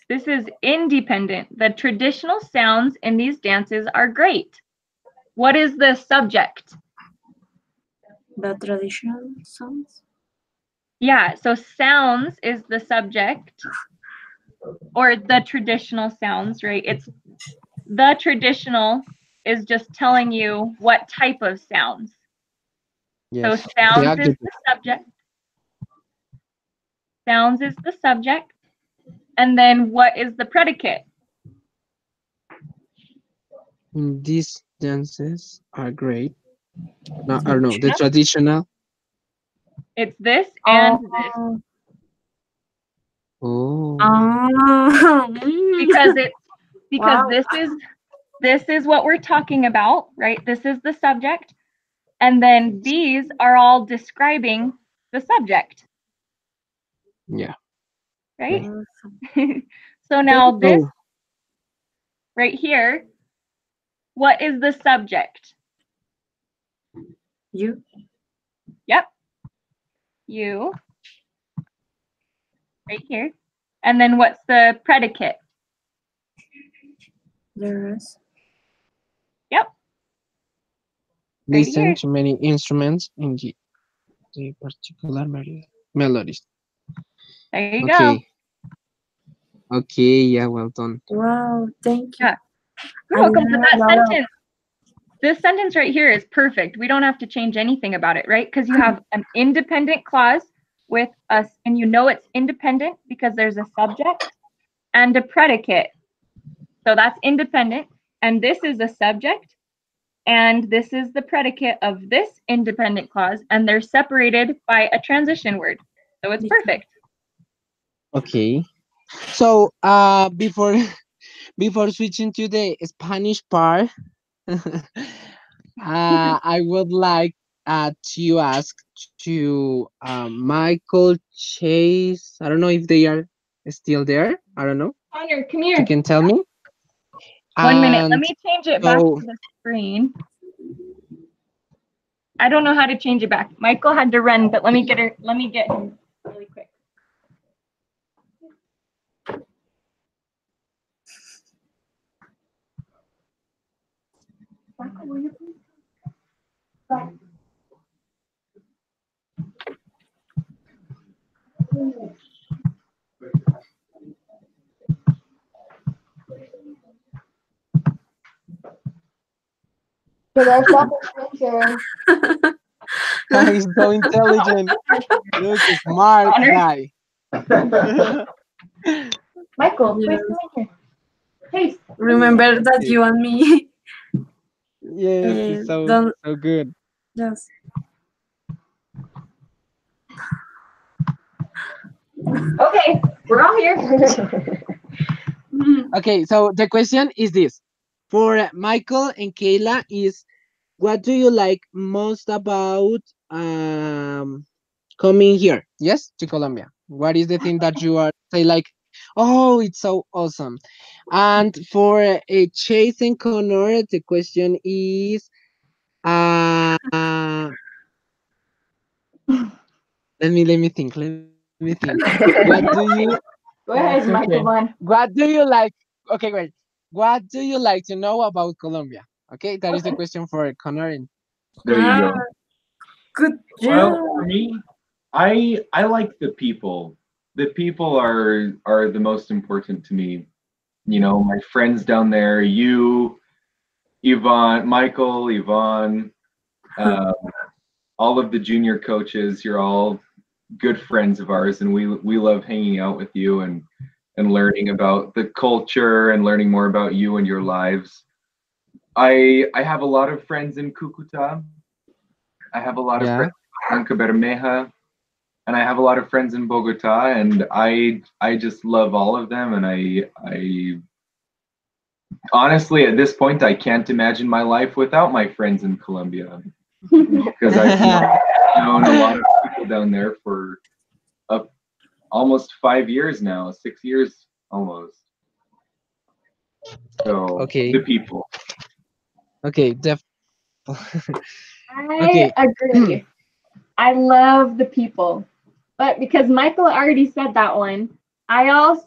This is independent. The traditional sounds in these dances are great. What is the subject? The traditional sounds. Yeah, so sounds is the subject, or the traditional sounds, right? It's the traditional is just telling you what type of sounds. Yes. So sounds is the subject. Sounds is the subject. And then what is the predicate? These dances are great. No, I don't know. The traditional. It's this and this. Oh. Because it's Wow. this is what we're talking about, right? This is the subject. And then these are all describing the subject, Yeah. right? So now this So, right here, what is the subject? You. Yep. You. Right here. And then what's the predicate? There's. Yep. listen here. to many instruments in the particular melodies. There you go. Okay. Okay, yeah, well done. Wow. Thank you. Yeah. You're I welcome. But learned that a lot of- sentence, this sentence right here is perfect. We don't have to change anything about it, right? Because you have an independent clause with us, and you know it's independent because there's a subject and a predicate. So that's independent. And this is a subject, and this is the predicate of this independent clause, and they're separated by a transition word. So it's perfect. Okay. So, before before switching to the Spanish part, I would like to ask to Michael Chase. I don't know if they are still there. I don't know. Connor, come You here. can tell me. 1 minute. Let And me change it back so, to the screen. I don't know how to change it back. Michael had to run, but let me get him really quick. Michael, will you please? Go. Should I stop the screen sharing? he's so intelligent. Look, smart Connor. guy. Michael, please Yes. come in here. Hey. Remember that you and me. Yes, it's so Don't so good. just. Okay, we're all here. Okay, so the question is this. For Michael and Kayla is, what do you like most about coming here? Yes, to Colombia. What is the thing that you are say like, oh, it's so awesome. And for Chase and Connor, the question is let me think. Let me think. What do you Go ahead, That's Michael okay. Vaughn. what do you like? Okay, great. What do you like to know about Colombia? Okay, that is the Okay. question for Connor. And There you go. Good Well, job. for me, I like the people. The people are the most important to me. You know, my friends down there, you, Yvonne, Michael, Yvonne, um, all of the junior coaches. You're all good friends of ours, and we love hanging out with you and learning about the culture and learning more about you and your lives. I have a lot of friends in Cucuta. I have a lot of yeah, friends in Bermeja, and I have a lot of friends in Bogota, and I just love all of them, and I honestly at this point I can't imagine my life without my friends in Colombia because I've known a lot of people down there for almost 5 years now, 6 years almost. So okay, the people. okay, I okay. agree. I love the people. But because Michael already said that one, I love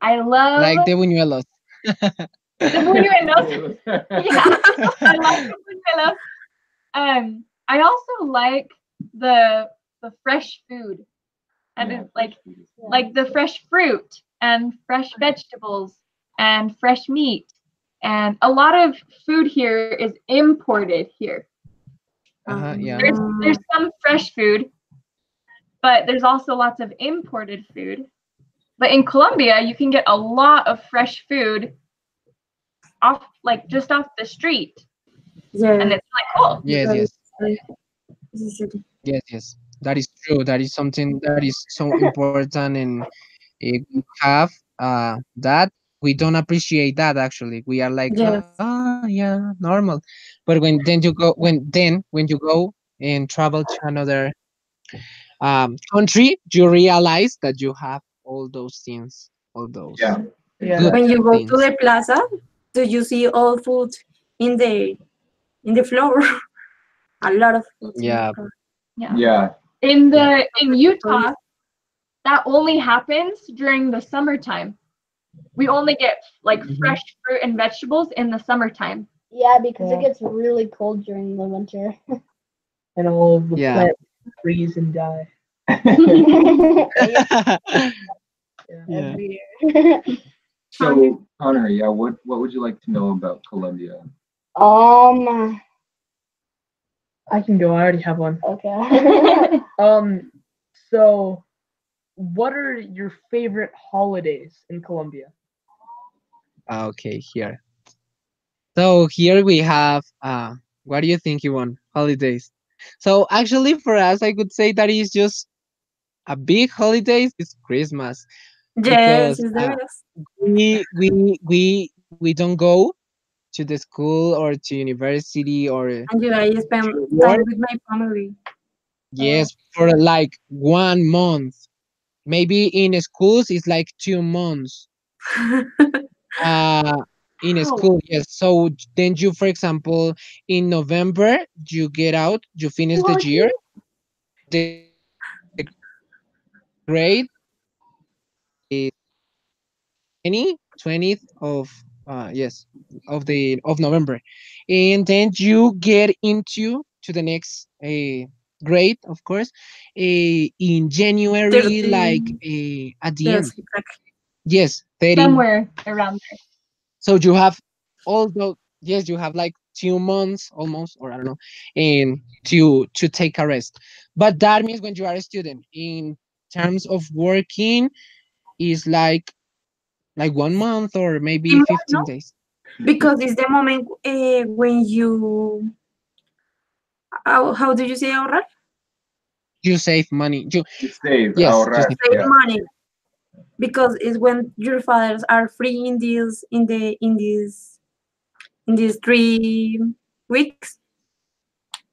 Like the buñuelos. the buñuelos. Yeah, I like the buñuelos. I also like the fresh food. And it's like the fresh fruit and fresh vegetables and fresh meat. And a lot of food here is imported here. Yeah. There's some fresh food, but there's also lots of imported food. But in Colombia, you can get a lot of fresh food off, like just off the street, and Yeah. it's really cool. Yes, Very, yes, very necessary. yes, yes. That is true. That is something that is so important, and we have that we don't appreciate that actually. We are like, Yes. yeah, normal. But when you go and travel to another country, you realize that you have all those things, all those Yeah, Yeah. good When you go to things. the plaza, do you see all food in the floor? A lot of food in the Yeah. floor. Yeah. yeah, Yeah. In Utah, that only happens during the summertime. We only get like Mhm. fresh fruit and vegetables in the summertime. Yeah, because Yeah. it gets really cold during the winter. And all of the Yeah. plants freeze and die. Yeah. Every year. so Connor, yeah, what would you like to know about Colombia? um. I can go. I already have one. Okay. So what are your favorite holidays in Colombia? Okay, here. So here we have what do you think you want? Holidays. So actually for us I could say that is just a big holidays is Christmas Yes, because it's the best. we don't go to the school or to university or And you guys spend to time work. with my family. Yes, for like 1 month. Maybe in schools it's like 2 months. Uh, in a Oh, school, yes. So then you, for example, in November, you get out, you finish the year, the grade is 20th of yes of November, and then you get into to the next grade, of course, in January, 30. like at the Yes, end. exactly. Yes, 30. somewhere around there. So you have all those, yes, you have like 2 months almost, or I don't know, and to take a rest. But that means when you are a student, in terms of working, is like 1 month or maybe Similar, no? 15 days. Because it's the moment when you, how do you say ahorrar? You save money. You save, Yes, you ahorrar, save Save money. yeah. money. Because it's when your fathers are free in these 3 weeks.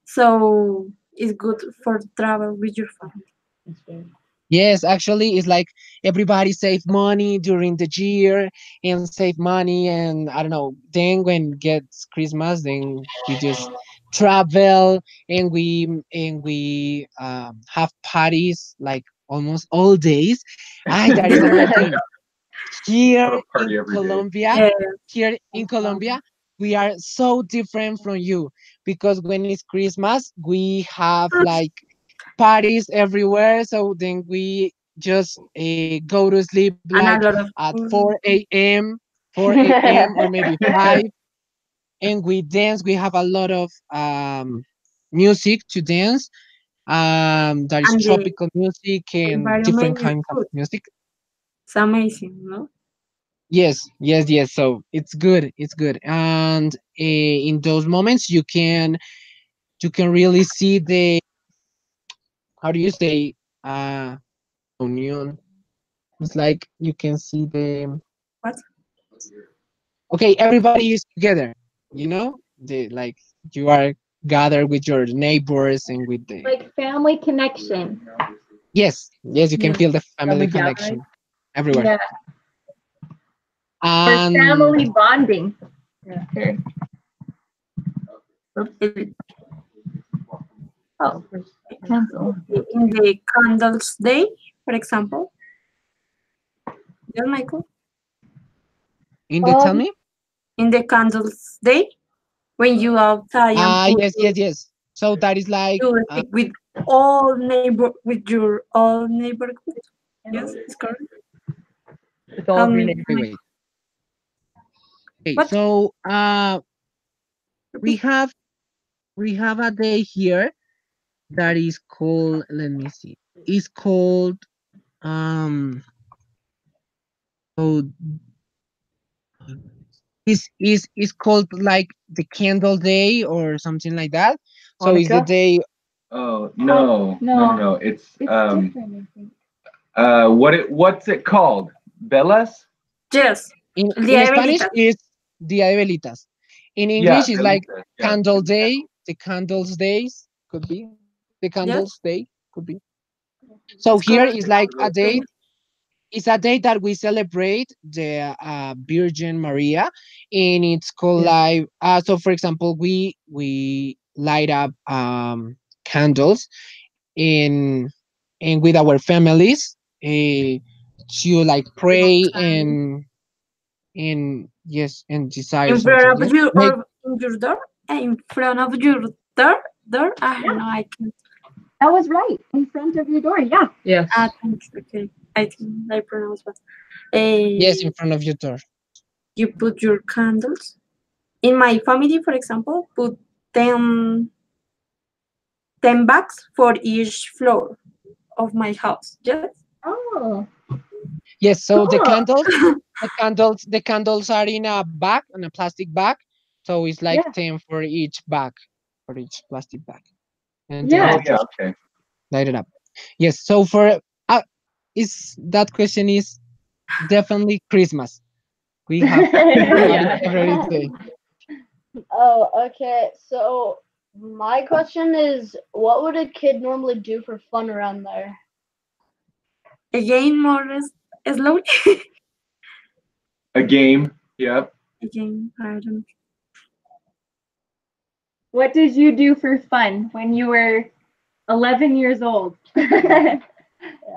So it's good for travel with your family. It's fair. Yes, actually, it's like everybody save money during the year and save money, and I don't know. Then when gets Christmas, then we just travel and we have parties like almost all days. Ah, that is another thing. Have a Here party in every day. Colombia, Yeah. here in Colombia, we are so different from you because when it's Christmas, we have like parties everywhere. So then we just go to sleep And like a lot of at food. 4 a.m., 4 a.m. or maybe 5, and we dance. We have a lot of music to dance. That is And the tropical music and different environment is kinds of good. music. It's amazing, no? Yes, yes, yes. So it's good. It's good. And in those moments, you can really see the, how do you say, uh union. It's like you can see the, What? okay, everybody is together. The like you are gathered with your neighbors and with the, Like family connection. yes, yes, you can Yes. feel the family Family gathering. connection everywhere. Yeah. Or And family bonding. Yeah. Sure. It- Oh, cancel. In the candles day, for example. Yes, Michael? in the, tell Um. me. In the candles day, when you outside and Ah, put yes, yes, yes. So that is like, you stick with all neighbor with your all neighborhood. Yes, it's correct. With all Help of your me, neighbors. wait, Michael. wait. Okay, What? so we have we have a day here that is called, let me see. is called um so is called like the candle day or something like that. So it's the Hanukkah? day. Oh no, no, no, No, no. It's it's different, I think. what's it called? Bellas? Yes. El In Día de Spanish Velitas. is Dia de Velitas. In Yeah, English is like Velitas. Yeah. Candle Day, the Candles Days could be the Candles Yes. Day could be. So It's here called. is like a day. It's a day that we celebrate the Virgin Maria, and it's called Yeah. like so. For example, we light up candles in and with our families to like pray and yes and desire In something. front Yeah, of you make or in your door? In front of your door? I don't Yeah, know. I can't. that was right. In front of your door. Yeah. Yes. Thanks. Okay. I think I pronounce well. yes Uh, in front of your door. you put your candles. In my family, for example, put 10, 10 bags for each floor of my house. Yes. Oh, Yes, so cool. the candles are in a bag, in a plastic bag. So it's like Yeah. 10 for each bag, for each plastic bag, and then Oh Yeah. you yeah, just okay. light it up. Yes, so for is that question is definitely Christmas. We have Yeah. already say. Oh, okay. So my question is, what would a kid normally do for fun around there? Again, more slowly. A game. Yep. Again, I don't. What did you do for fun when you were 11 years old?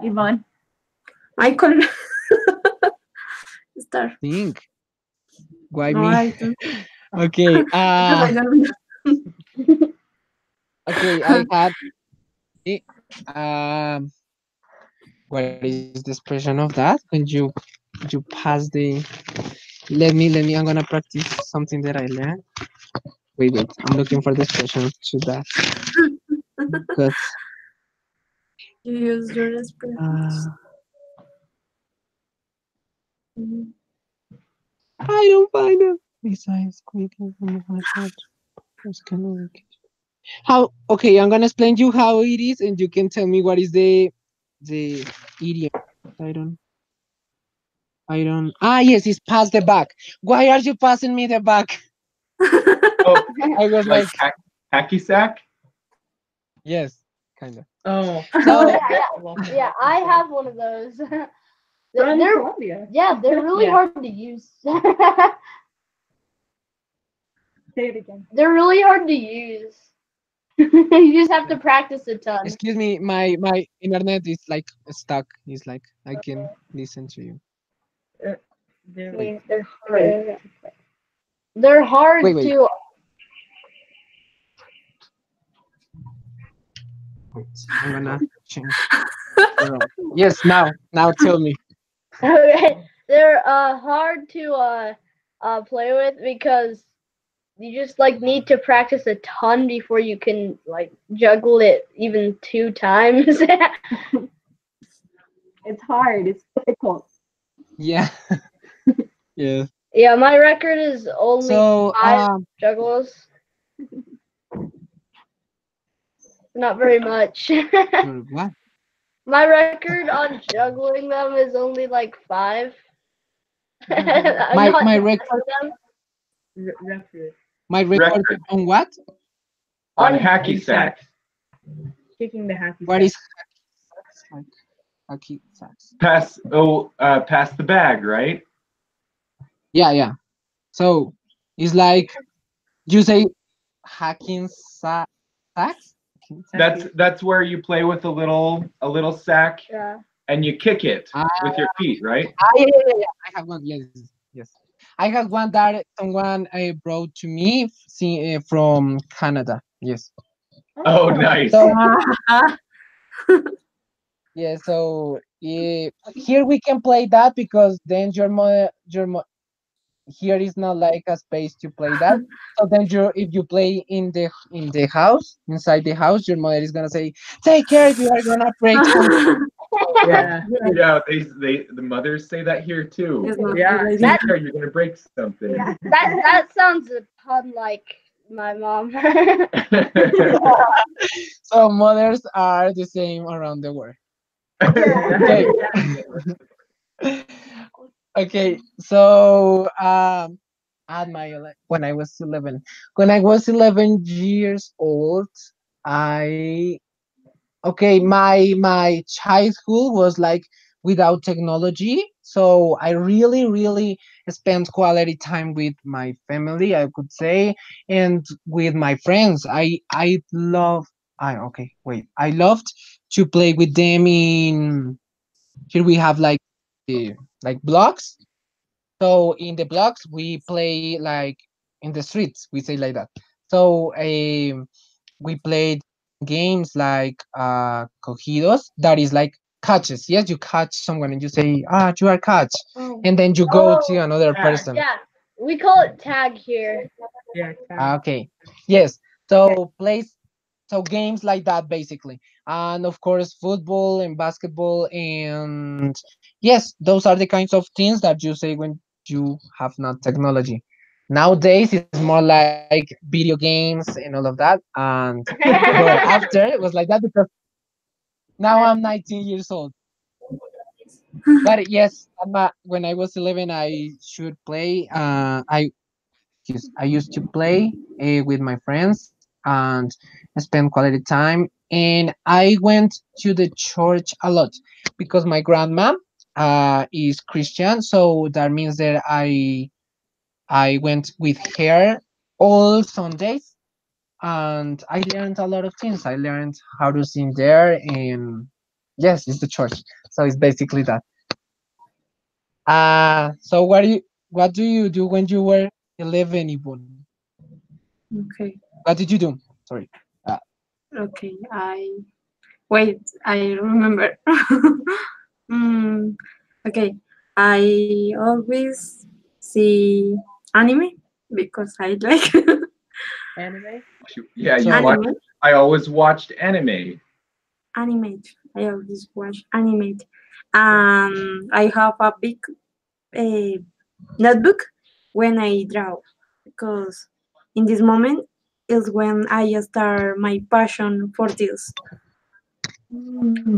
Yvonne. Michael, start. Think. Why No, me? I don't. Okay. Because I don't Okay. I know. had. eh, Um. What is the expression of that? When you pass the. Let me. I'm gonna practice something that I learned. Wait. I'm looking for the expression to that because You use your expressions. uh, I don't find it. Besides, quickly from my heart, who's gonna how? Okay, I'm gonna explain you how it is, and you can tell me what is the idiom. I don't. I don't. Ah, yes, it's pass the back. Why are you passing me the back? Oh, I was like like, hacky sack. yes, kind of. Oh. Oh So, yeah, yeah, yeah. I have one of those. From They're Colombia. yeah, they're really Yeah. hard to use. Say it again. They're really hard to use. You just have to practice a ton. excuse me, my internet is like stuck. It's like I can listen to you. They're Wait, They're hard. They're hard wait. to. Wait. I'm gonna change. Yes, now tell me. They're hard to play with because you just like need to practice a ton before you can like juggle it even 2 times. It's hard. It's difficult. Yeah, yeah. Yeah, my record is only So, 5 juggles. Not very much. your what? My record on juggling them is only like 5. I'm My not my good record at them. record. my record Record on what? on On hacky sack. Kicking the happy What sack. is like hockey sacks? Pass the bag, right? Yeah. So it's like you say hacking sacks. Hacking sacks? That's where you play with a little sack yeah. and you kick it Ah, with your feet, right? yeah. I have one. Yes. I have one that someone brought to me from Canada. Yes. Oh, Oh. nice. So Ah, yeah. So here we can play that because then your mother here is not like a space to play that. So then you if you play in the house, inside the house, your mother is gonna say, take care, you are gonna break something. Yeah. Yeah, the mothers say that here too. It's not Yeah. good idea. That Take care, you're gonna break something. that sounds a ton like my mom. So mothers are the same around the world. Okay. Okay, so at when I was 11, when I was 11 years old, I okay, my childhood was like without technology, so I really spent quality time with my family, I could say, and with my friends. I love I okay, wait. I loved to play with them in here we have like blocks, so in the blocks we play like in the streets, we say like that. So we played games like cogidos, that is like catches. Yes, you catch someone and you say, ah, you are catch, and then you go to another person. Yeah, we call it tag here. Yeah. Okay. Yes. So plays so games like that basically. And of course football and basketball and yes, those are the kinds of things that you say when you have not technology. Nowadays it's more like video games and all of that. And well, after it was like that because now I'm 19 years old. But yes, when I was 11, I should play. I used to play with my friends and spend quality time. And I went to the church a lot because my grandma is Christian, so that means that I went with her all Sundays, and I learned a lot of things. I learned how to sing there, and yes, it's the church. So it's basically that. So what do you do when you were 11, Yvonne? Okay, What did you do? Sorry. Uh, okay. Wait. I remember. mm, okay. I always see anime because I like Anime. Yeah, you so watch. anime. I always watched anime. Animate. I always watch animate. I have a big uh, notebook when I draw because in this moment is when I start my passion for this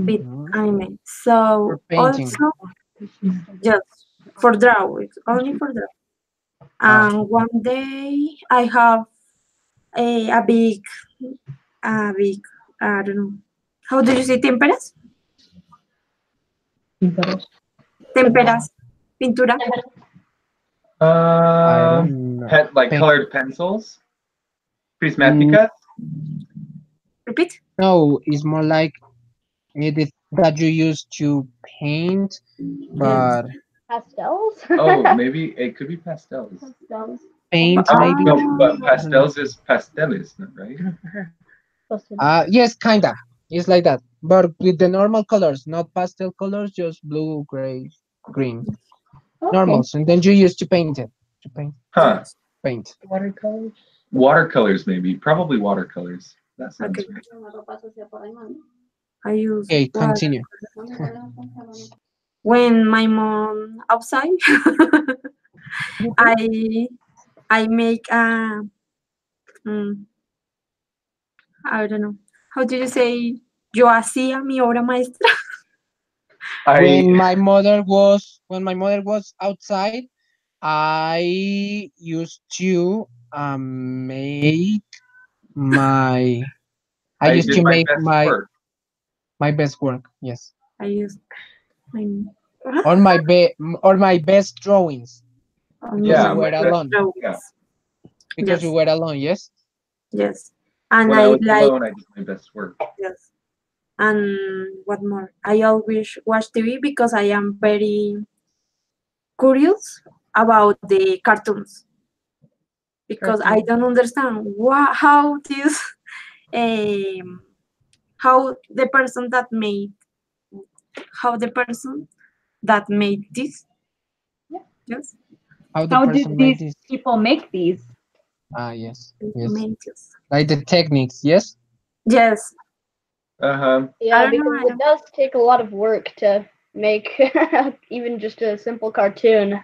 with mm, anime. for So painting. also just for draw, it's only for draw. Ah, And one day I have a big, I don't know, how do you say temperas? Temperas, pintura. I Um, don't know. pet like Paint. colored pencils, Mm, prismáticas. Repeat. no, it's more like it is that you use to paint, Yes. but Pastels. Oh, maybe it could be pastels. Pastels. paint Oh maybe. no, but I don't know. pastels is pasteles, right? Yes, kinda. It's like that, but with the normal colors, not pastel colors, just blue, gray, green, Okay. normals, and then you use to paint it. To paint, Huh? Yes. paint. Watercolors. Watercolors, maybe. Probably watercolors. That Okay. sounds right. I use Okay, what continue. when my mom outside. I I make a mm, I don't know how do you say yo hacía mi obra maestra. I When my mother was outside, I used to make my I I used did to my make best work. my best work, yes, I use my or or my best drawings because my you Yeah, were my best. alone. Yeah, drawings. Because you Yes, were alone, yes. yes, and when I I was like alone, I did my best work. yes. And what more? I always watch TV because I am very curious about the cartoons because I don't understand how this um, how the person that made how the person that made this yes How the How did person made these this? people make these? Ah, yes, yes. Tomatoes. Like the techniques, yes. Yes. Uh-huh. I Yeah, don't know. because it does take a lot of work to make even just a simple cartoon.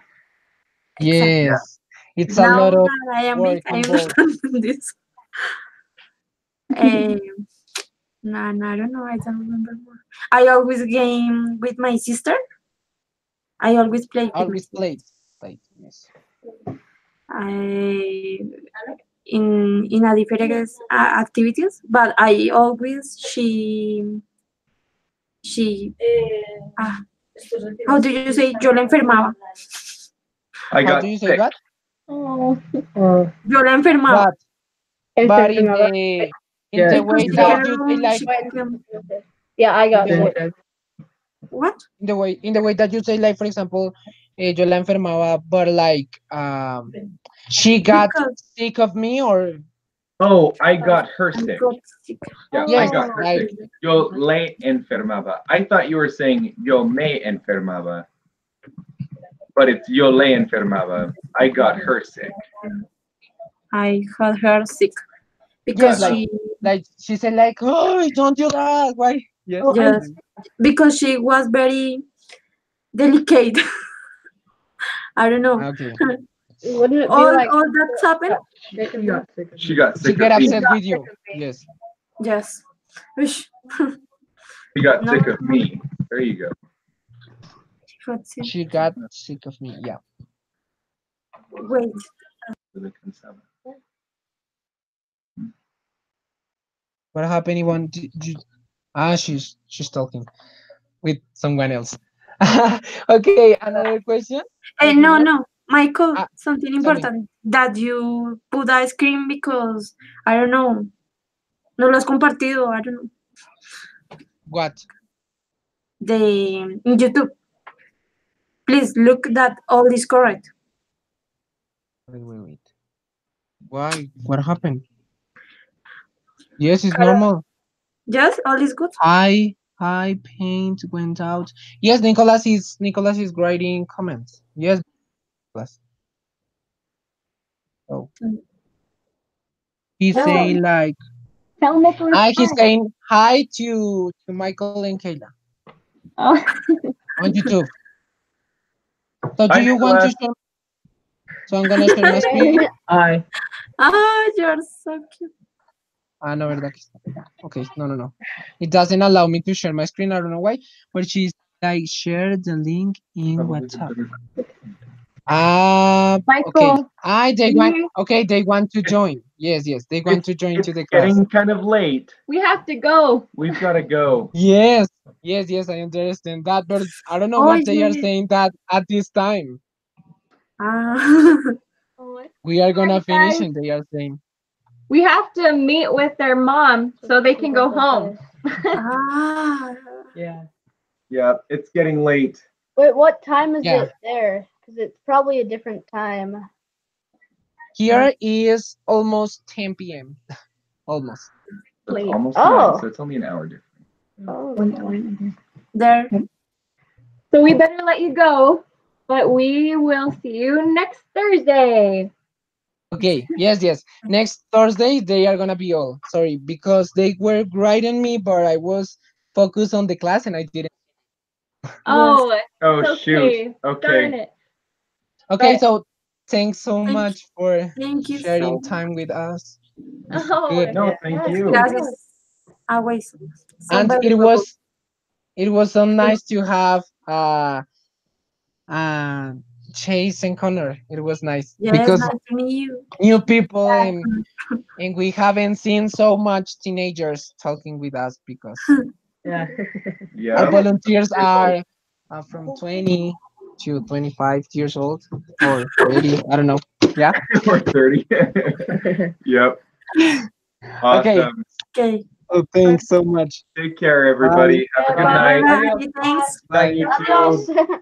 Exactly. Yes, it's a Now lot of that I am big, work I involved. understand this. Um, no, no, I don't know. I don't remember more. I always game with my sister. I always play with my Always sister. played. Yes. I in a different activities, but I always she ah, how do you say? Yo la enfermaba. I How do got you say sick. what? Oh, Yo la enfermaba But but in Yeah, the because way she that you say can like she can Yeah, I got Yeah. sick. what? in the way that you say like for example, yo la enfermaba, but like she got Because sick of me or Oh, I got her I sick. got sick. Yeah, I yes, got oh. her like sick. Yo le enfermaba. I thought you were saying yo me enfermaba, but it's yo le enfermaba. I got her sick. I had her sick yes, because Uh-huh. like she said like, oh, don't do that. Why? Yes. Oh, I yes, because she was very delicate. I don't know. Okay. Wouldn't it be all like all that's happened. She got sick of She me. got She sick get of me. upset with you. Yes. Yes. Wish. She got No, sick of me. There you go. what's it? She got sick of me. Yeah. Wait. What happened? Anyone? Ah, she's talking with someone else. Okay, another question. No, Everyone. no, Michael. Ah, Something tell me important that you put ice cream because I don't know. No lo has compartido. I don't know. what? The in YouTube. Please look that all is correct. Wait. Why? What happened? Yes, it's Cara- normal. Yes, all is good. Hi, paint went out. Yes, Nicholas is writing comments. Yes, Nicholas. Oh, he's Oh, saying like, tell Nicholas he's hi. saying hi to Michael and Kayla Oh, on YouTube. So do Hi, you want to Nicholas. share? So I'm gonna share my screen. I you're so cute. Ah, no, verdad que está. Okay, no. It doesn't allow me to share my screen. I don't know why. But she's like, share the link in WhatsApp. Okay. Michael, They want. we Okay, they want to join. Yes, they want to join It's to the class. getting kind of late. we have to go. We've got to go. Yes, I understand that, but I don't know Oh, what they are yeah. saying that at this time. Ah. We are gonna Hi, finish, guys. and they are saying, We have to meet with their mom so they can go home. Ah. yeah. Yeah, it's getting late. Wait, what time is yeah. it there? Because it's probably a different time. Here is almost 10 p.m. Almost. It's Late. almost Oh. 9, so it's only an hour different. Oh. There. So we better let you go, but we will see you next Thursday. Okay, yes. Next Thursday they are gonna be all. Sorry, because they were writing me, but I was focused on the class and I didn't. Yes. Oh, Oh, it's shoot. okay. Darn Okay. it. Okay, But so thanks so Thank, much for thank you sharing so time with us. It's oh, good, No, thank yes, you. thank gracias. Always. So and valuable. it was so nice to have uh Chase and Connor. It was nice Yes, because nice to meet you. new people and we haven't seen so much teenagers talking with us because Yeah. our Yeah. volunteers are from 20 to 25 years old or 30. I don't know. Yeah. We're 30. Yep. Okay. Awesome. Okay. Oh, thanks so much. Take care, Bye. everybody. Have a good Bye. night. Bye. Thanks. Bye, Bye. you too. Adios.